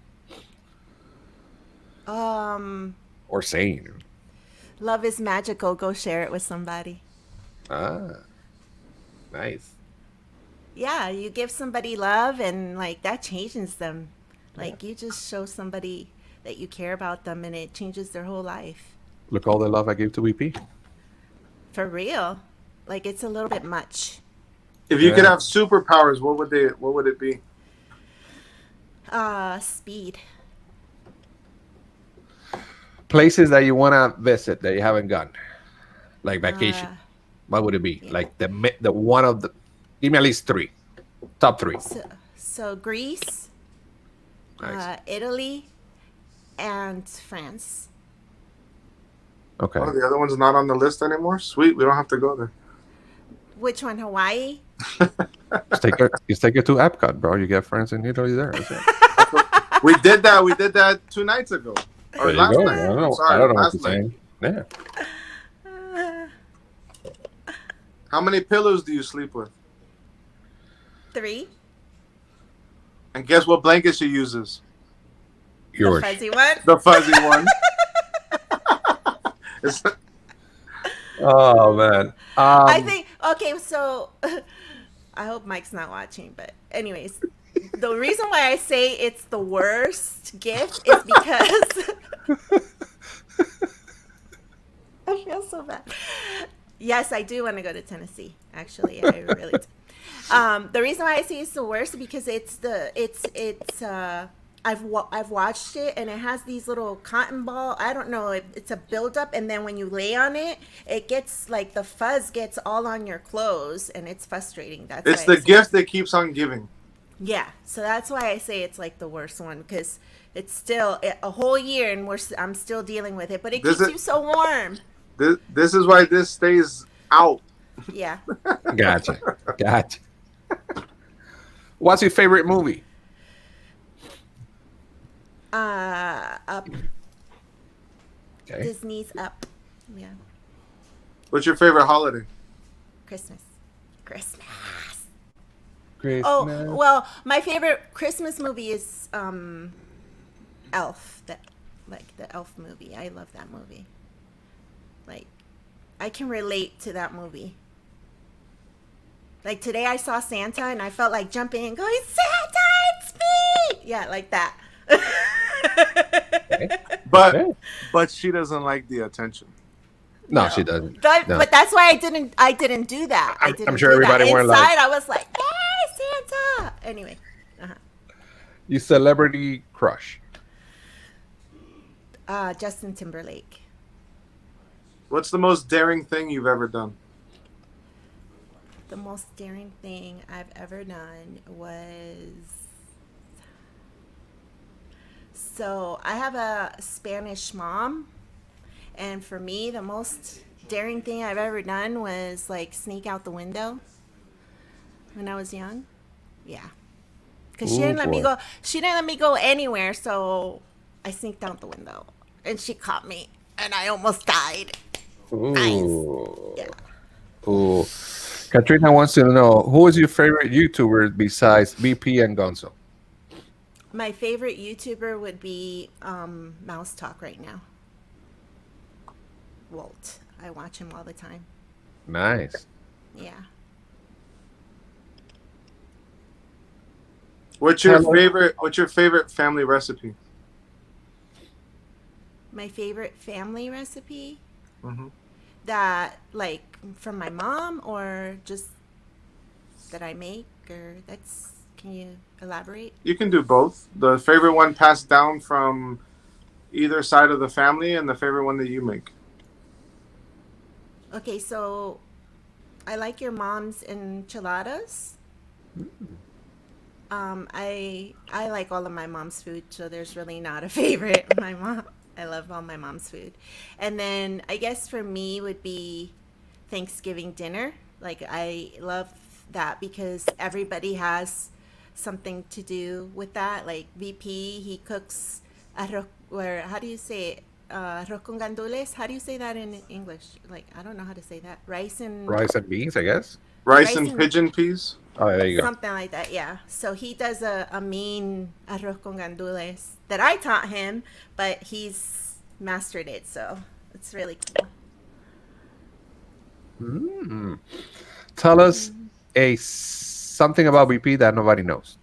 Um, or saying? Love is magical. Go share it with somebody. Ah, nice. Yeah, you give somebody love and like that changes them. Yeah. Like you just show somebody that you care about them and it changes their whole life. Look all the love I gave to VP. For real. Like it's a little bit much. If you could Yeah. have superpowers, what would it be? Speed. Places that you want to visit that you haven't gone, like vacation. Uh, What would it be? yeah. Like the one of the. Give me at least three. Top three. So Greece, Nice. Italy, and France. Okay. Oh, the other one's not on the list anymore. Sweet, we don't have to go there. Which one? Hawaii? Just take it to Epcot, bro. You get friends in Italy there. That's it. We did that. We did that 2 nights ago. There Or you last go. night. I don't know. Sorry, I don't know what last you're night. saying. Yeah. How many pillows do you sleep with? 3. And guess what blanket she uses? Yours. The fuzzy one. The fuzzy one. It's, Oh man. I think okay, so I hope Mike's not watching, but anyways, the reason why I say it's the worst gift is because I feel so bad. Yes, I do want to go to Tennessee. Actually, I really do. The reason why I say it's the worst is because I've watched it and it has these little cotton ball. I don't know. It's a buildup, and then when you lay on it, it gets like the fuzz gets all on your clothes, and it's frustrating. That's it's why the gift that keeps on giving. Yeah, so that's why I say it's like the worst one because it's still a whole year, and I'm still dealing with it, but it keeps you so warm. This is why this stays out. Yeah. Gotcha. What's your favorite movie? Up. Okay. Disney's Up. Yeah. What's your favorite holiday? Christmas. Christmas. Oh, well, my favorite Christmas movie is Elf. The Elf movie. I love that movie. Like, I can relate to that movie. Like today I saw Santa and I felt like jumping and going, Santa, it's me! Yeah, like that. Okay. But Okay. but she doesn't like the attention. No, she doesn't. But, No. but that's why I didn't do that. I didn't I'm sure do that. everybody went Inside like- I was like, hey, Santa! Anyway. Your celebrity crush. Justin Timberlake. What's the most daring thing you've ever done? The most daring thing I've ever done was... So I have a Spanish mom, and for me, the most daring thing I've ever done was like sneak out the window when I was young. Yeah, because she Ooh, didn't let me boy. go. She didn't let me go anywhere, so I sneaked out the window, and she caught me, and I almost died. Ooh. Yeah. Ooh. Katrina wants to know, who is your favorite YouTuber besides BP and Gonzo? My favorite YouTuber would be Mouse Talk right now. Walt. I watch him all the time. Nice. Yeah. What's your Hello. favorite family recipe? My favorite family recipe Mm-hmm. that like from my mom or just that I make or that's can you elaborate? You can do both. The favorite one passed down from either side of the family, and the favorite one that you make. Okay, so I like your mom's enchiladas. I like all of my mom's food, so there's really not a favorite. I love all my mom's food. And then I guess for me would be Thanksgiving dinner. Like I love that because everybody has something to do with that. Like VP, he cooks arroz, or how do you say it? arroz con gandules. How do you say that in English? Like, I don't know how to say that. Rice and beans, I guess. Rice rice and pigeon peas. Oh, there you go. something like that. Yeah. So he does a mean arroz con gandules that I taught him, but he's mastered it. So it's really cool. Mm. Tell us something about BP that nobody knows.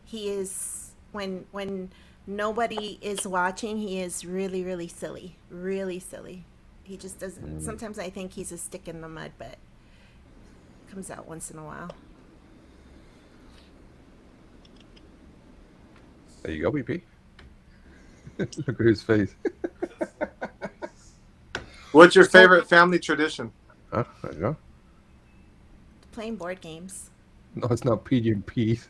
He is when nobody is watching. He is really really silly, really silly. He just doesn't. Sometimes I think he's a stick in the mud, but it comes out once in a while. There you go, BP. Look at his face. What's your favorite family tradition? Huh? There you go. Playing board games. No, it's not pigeon peas.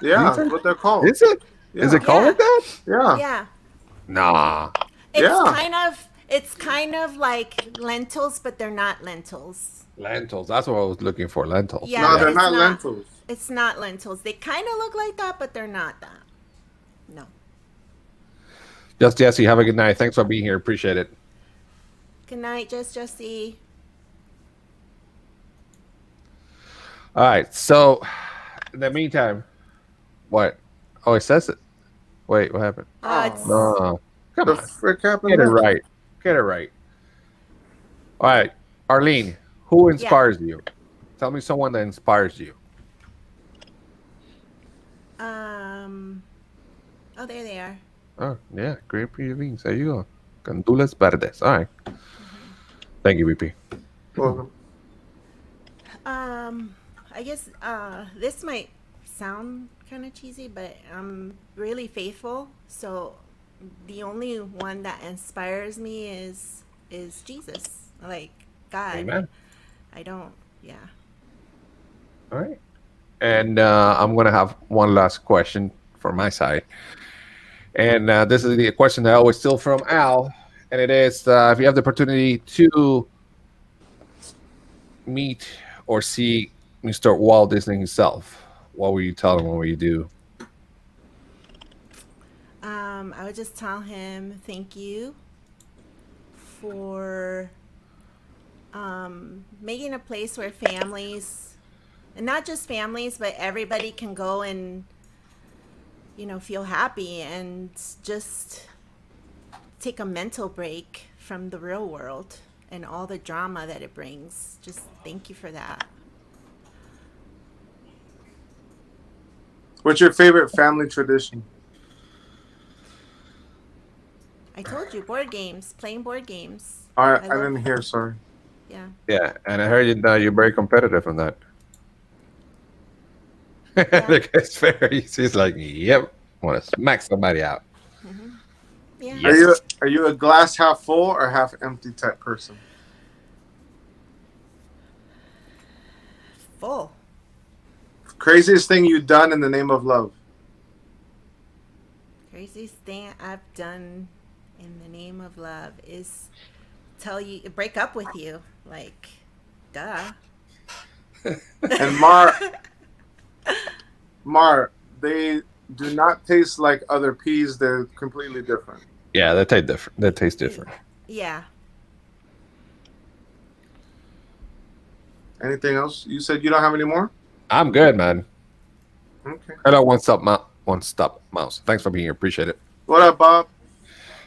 Yeah, These are- what they're called. Is it? Yeah. Is it called Yeah. like that? Yeah. Yeah. Nah. It's Yeah. kind of like lentils, but they're not lentils. Lentils. That's what I was looking for. Lentils. Yeah, No, but they're it's not not. lentils. It's not lentils. They kind of look like that, but they're not that. No. Just Jesse, have a good night. Thanks for being here. Appreciate it. Good night, Jesse. All right. So, in the meantime, what? Oh, it says it. Wait, what happened? It's, No. Come The on. frick happened? Get it there? right. Get it right. All right. Arleen, who inspires you? Tell me someone that inspires you. Oh, there they are. Oh, yeah. Great beans. There you go. Gandules verdes. All right. Thank you, BP. Welcome. I guess this might sound kind of cheesy, but I'm really faithful. So the only one that inspires me is Jesus, like God. Amen. I don't. Yeah. All right. And I'm going to have one last question from my side. And this is the question that I always steal from Al. And it is if you have the opportunity to meet or see Mr. Walt Disney himself, what will you tell him? What will you do? I would just tell him thank you for making a place where families, and not just families, but everybody can go and feel happy and just take a mental break from the real world and all the drama that it brings. Just thank you for that. What's your favorite family tradition? I told you, board games, playing board games. I love- didn't hear, sorry. Yeah. Yeah. And I heard you're very competitive on that. Look, it's fair. He's like, yep. Want to smack somebody out. Yeah. Yes. Are you a glass half full or half empty type person? Full. Craziest thing you've done in the name of love? Craziest thing I've done in the name of love is break up with you. Like, duh. And Mar, they do not taste like other peas. They're completely different. Yeah, that tastes different. That tastes different. Yeah. Anything else? You said you don't have any more? I'm good, man. Okay. Hello, one stop mouse. Thanks for being here. Appreciate it. What up, Bob?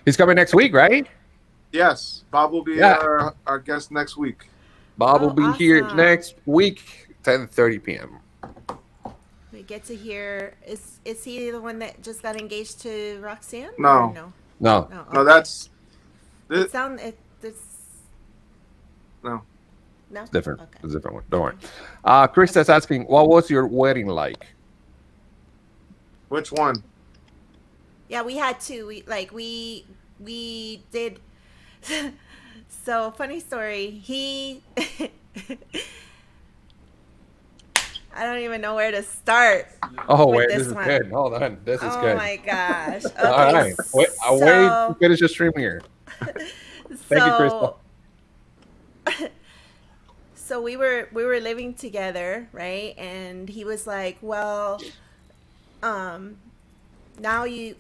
He's coming next week, right? Yes, Bob will be Yeah. our guest next week. Bob will be here awesome. next week, 10:30 p.m. We get to hear. Is he the one that just got engaged to Roxanne? No. Or no. No, No. No, okay. that's It sound it. This. no. No. it's different. Okay. It's a different one. Don't worry. Krista's asking, what was your wedding like? Which one? Yeah, we had two. We did. So funny story. He. I don't even know where to start. Oh, With wait, this this is one. good. Hold on. This is Oh good. my gosh. Okay, All right. Wait, I'll wait to so, finish the stream here. Thank you, Crystal. So we were living together, right? And he was like, "Well, um, now we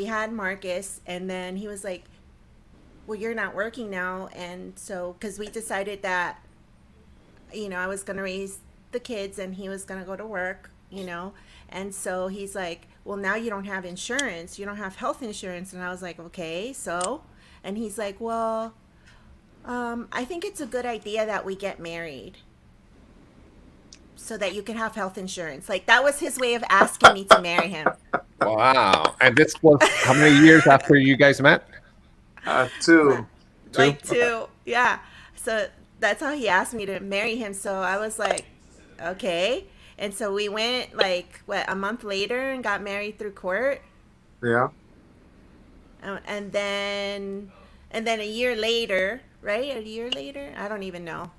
had Marcus, and then he was like, well, you're not working now. And so, because we decided that, I was going to raise the kids and he was going to go to work. And so he's like, well, now you don't have insurance. You don't have health insurance. And I was like, okay, so? And he's like, well, I think it's a good idea that we get married so that you can have health insurance. Like, that was his way of asking me to marry him. Wow. And this was how many years after you guys met? 2. Like, 2. Yeah. So that's how he asked me to marry him. So I was like, okay. And so we went like a month later and got married through court. Yeah. And then a year later, right? A year later? I don't even know.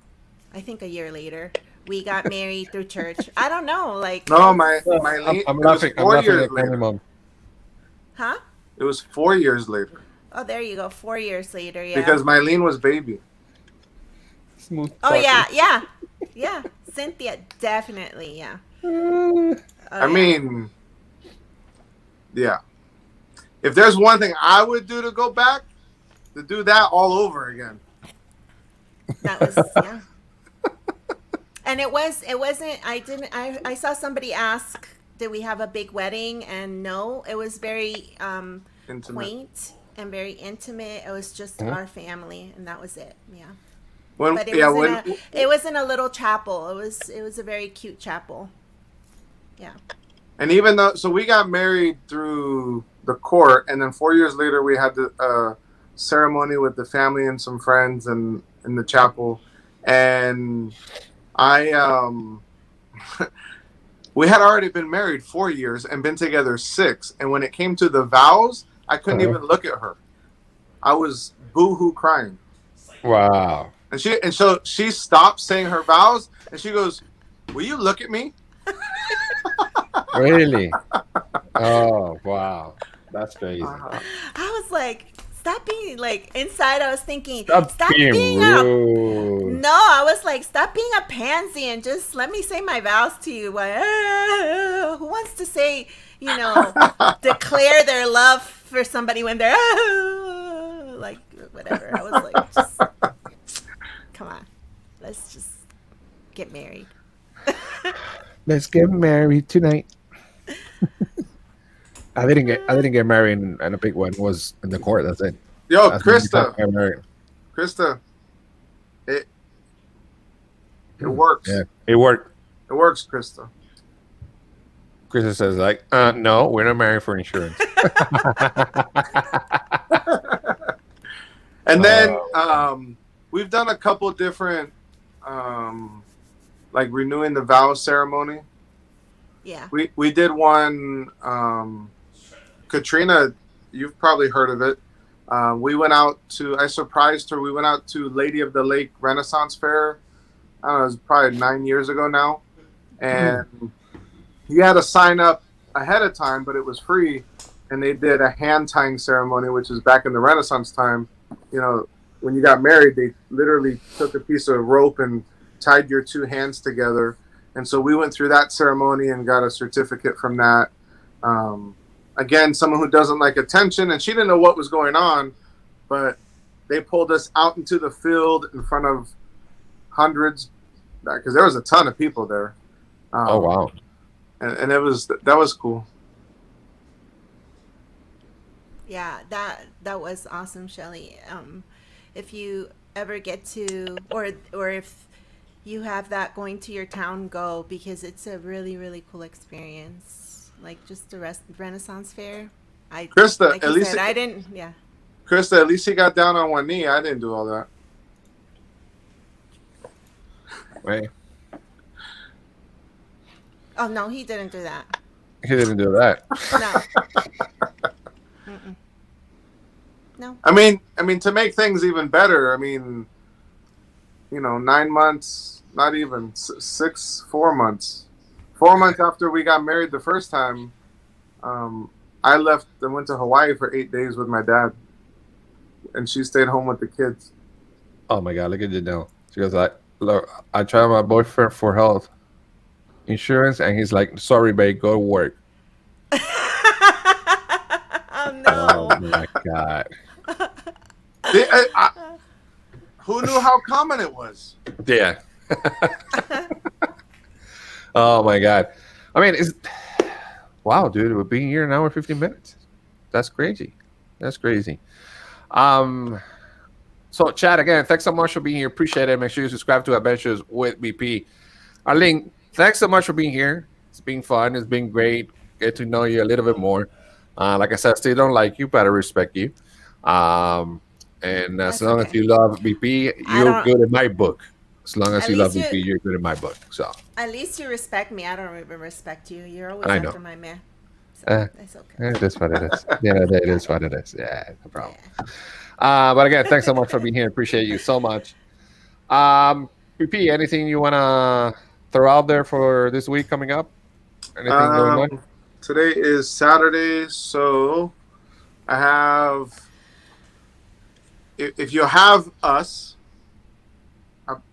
I think a year later we got married through church. I don't know. Like, no, I'm laughing. I'm laughing at my mom. Huh? It was 4 years later. Oh, there you go. 4 years later. Yeah. Because Mylene was baby. Smooth Oh talking. yeah. Cynthia, definitely, yeah. I mean, yeah. If there's one thing I would do to go back, to do that all over again. That was yeah. And it wasn't. I saw somebody ask, did we have a big wedding? And no, it was very Intimate. quaint and very intimate. It was just our family, and that was it. Yeah. But it was in a little chapel. It was a very cute chapel. Yeah. And even though, so we got married through the court, and then 4 years later we had the ceremony with the family and some friends and in the chapel, and we had already been married 4 years and been together 6, and when it came to the vows, I couldn't even look at her. I was boo-hoo crying. Wow. And so she stopped saying her vows, and she goes, "Will you look at me?" Really? Oh, wow. That's crazy. I was like, stop being like inside. I was thinking, Stop being rude. No, I was like, stop being a pansy and just let me say my vows to you. Like, who wants to say, declare their love for somebody when they're like whatever. I was like, just come on, let's just get married. Let's get married tonight. I didn't get married, and a big one was in the court. That's it. Yo, That's Krista, it works. Yeah, it worked. It works, Krista. Krista says like, no, we're not married for insurance. And then we've done a couple different like renewing the vows ceremony. Yeah. We did one, Katrina, you've probably heard of it. I surprised her. We went out to Lady of the Lake Renaissance Fair. I don't know, it was probably 9 years ago now. And you had to sign up ahead of time, but it was free. And they did a hand tying ceremony, which is back in the Renaissance time. When you got married, they literally took a piece of rope and tied your 2 hands together. And so we went through that ceremony and got a certificate from that. Again, someone who doesn't like attention, and she didn't know what was going on, but they pulled us out into the field in front of hundreds, because there was a ton of people there. Oh, wow. And that was cool. Yeah, that was awesome, Shelly. If you ever get to, or if you have that going to your town, go, because it's a really, really cool experience. Like just the Renaissance Fair. Krista, like at least said, I didn't. Yeah. Krista, at least he got down on one knee. I didn't do all that. Wait. Oh no, he didn't do that. He didn't do that. No. Mm-mm. No. I mean, to make things even better, 9 months, not even 4 months. 4 months after we got married the first time, I left and went to Hawaii for 8 days with my dad, and she stayed home with the kids. Oh my God, look at you now. She goes like, look, I tried my boyfriend for health insurance, and he's like, sorry, babe, go to work. Oh no. my god. Who knew how common it was? Yeah. Oh my god. I mean, it's wow, dude. We're being here an hour 15 minutes. That's crazy. That's crazy. Um. So, Chad, again, thanks so much for being here. Appreciate it. Make sure you subscribe to Adventures with BP. Arleen, thanks so much for being here. It's been fun. It's been great. Get to know you a little bit more. Like I said, I still don't like you, but I respect you. And as That's long as okay. you love BP, I you're don't. good in my book. As long as At you love least BP, you. you're good in my book. So At least you respect me. I don't even respect you. You're always I know. after my man. So Uh, that's okay. it is what it is. Yeah, it is what it is. Yeah, no problem. Yeah. But again, thanks so much for being here. Appreciate you so much. BP, anything you want to throw out there for this week coming up? Anything going on? Today is Saturday, so I have. If you have us,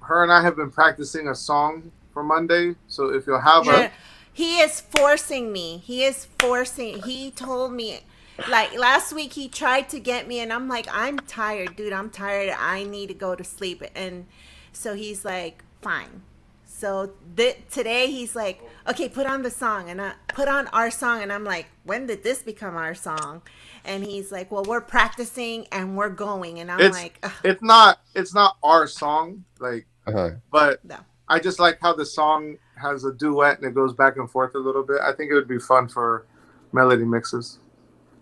her and I have been practicing a song for Monday. So if you'll have No, us, he is forcing me. He is forcing. He told me, like last week, he tried to get me, and I'm like, I'm tired, dude. I'm tired. I need to go to sleep. And so he's like, fine. So today he's like, okay, put on the song, and I put on our song, and I'm like, when did this become our song? And he's like, well, we're practicing and we're going, and I'm it's like, ugh, it's not our song, like, Uh-huh. but no. I just like how the song has a duet and it goes back and forth a little bit. I think it would be fun for melody mixes.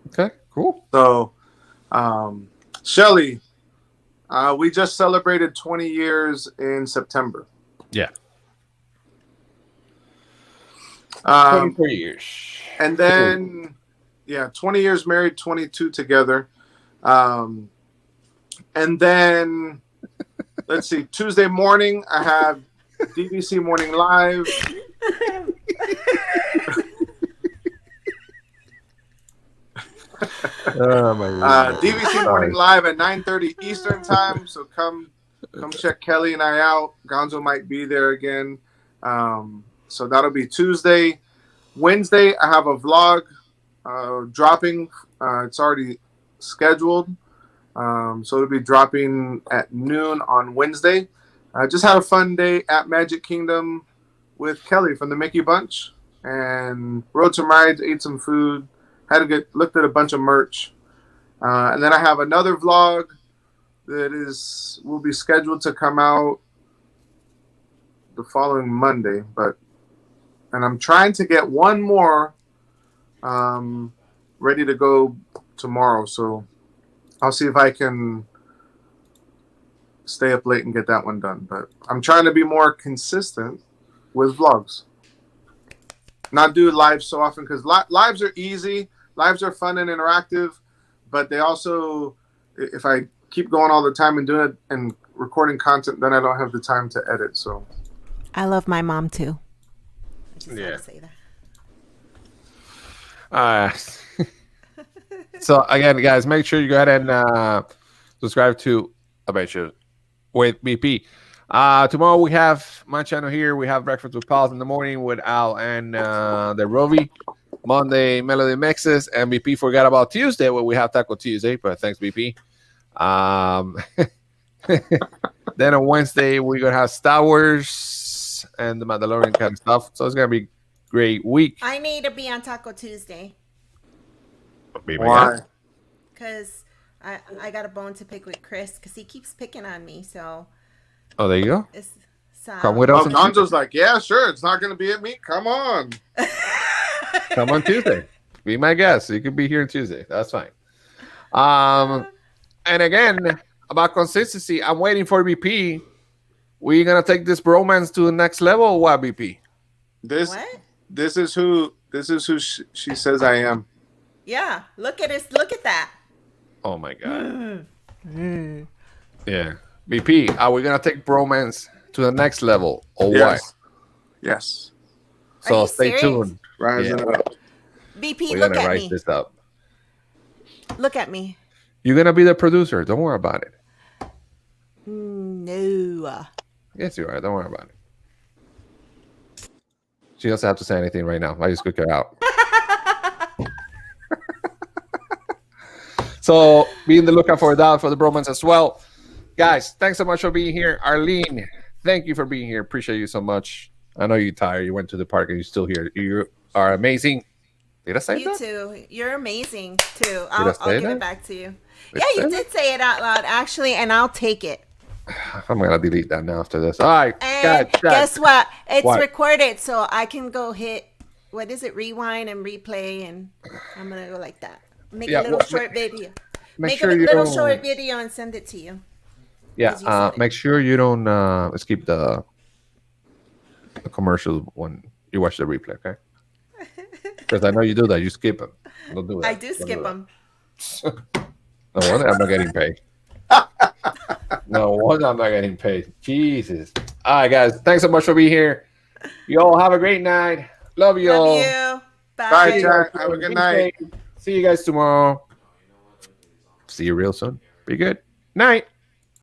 Okay, cool. So, Shelly, we just celebrated 20 years in September. Yeah. 24 years. And then, 20 years married, 22 together. And then, let's see, Tuesday morning, I have DVC Morning Live. Oh my God. DVC Morning Live at 9:30 Eastern Time. So come check Kelly and I out. Gonzo might be there again. So that'll be Tuesday. Wednesday, I have a vlog dropping. It's already scheduled. So it'll be dropping at noon on Wednesday. I just had a fun day at Magic Kingdom with Kelly from the Mickey Bunch, and rode some rides, ate some food, looked at a bunch of merch, and then I have another vlog that will be scheduled to come out the following Monday, and I'm trying to get one more ready to go tomorrow. So I'll see if I can stay up late and get that one done. But I'm trying to be more consistent with vlogs. Not do lives so often, because lives are easy. Lives are fun and interactive. But they also, if I keep going all the time and doing it and recording content, then I don't have the time to edit. So I love my mom too. I just Yeah. want to say that. So again, guys, make sure you go ahead and subscribe to Adventure with BP. Tomorrow we have my channel here. We have Breakfast with Pals in the morning with Al and the Rovi. Monday, Melody Mixes, and BP forgot about Tuesday where we have Taco Tuesday, but thanks, BP. Then on Wednesday, we're going to have Star Wars and the Mandalorian kind of stuff. So it's going to be a great week. I need to be on Taco Tuesday why? because I got a bone to pick with Chris because he keeps picking on me. So Oh, there you go. it's Come with us. Oh, Gonzo's like, yeah, sure. It's not going to be at me. Come on. Come on Tuesday. Be my guest. You can be here on Tuesday. That's fine. And again, about consistency, I'm waiting for BP. We're gonna take this bromance to the next level, or what, BP? This What? this is who she says I am. Yeah, look at it. Look at that. Oh my god. Yeah. BP, are we gonna take bromance to the next level, or Yes. Yes. Are what? So you stay serious? tuned. Rising Yeah. up. BP, We're look gonna at write me. this up. Look at me. You're gonna be the producer. Don't worry about it. No. Yes, you are. Don't worry about it. She doesn't have to say anything right now. I just cook her out. So be in the lookout for that for the bromance as well. Guys, thanks so much for being here. Arleen, thank you for being here. Appreciate you so much. I know you're tired. You went to the park and you're still here. You are amazing. Did I say You that? too. You're amazing too. I I'll say give that? it back to you. Did Yeah, I you say did say it out loud, actually, and I'll take it. I'm gonna delete that now after this. All right, And guys, guess what? It's What? recorded, so I can go hit what is it? Rewind and replay, and I'm gonna go like that. Make Yeah, a little well, short video. make Make sure a you little don't- short video and send it to you. Yeah, As you said it. make sure you don't skip the commercial when you watch the replay, okay? Because I know you do that. You skip them. Don't do that. I do Don't skip that. them. No wonder I'm not getting paid. No wonder I'm not getting paid. Jesus. All right, guys. Thanks so much for being here. You all have a great night. Love you all. Love you. Bye, Bye. Jack. Have a good night. See you guys tomorrow. See you real soon. Be good. Night.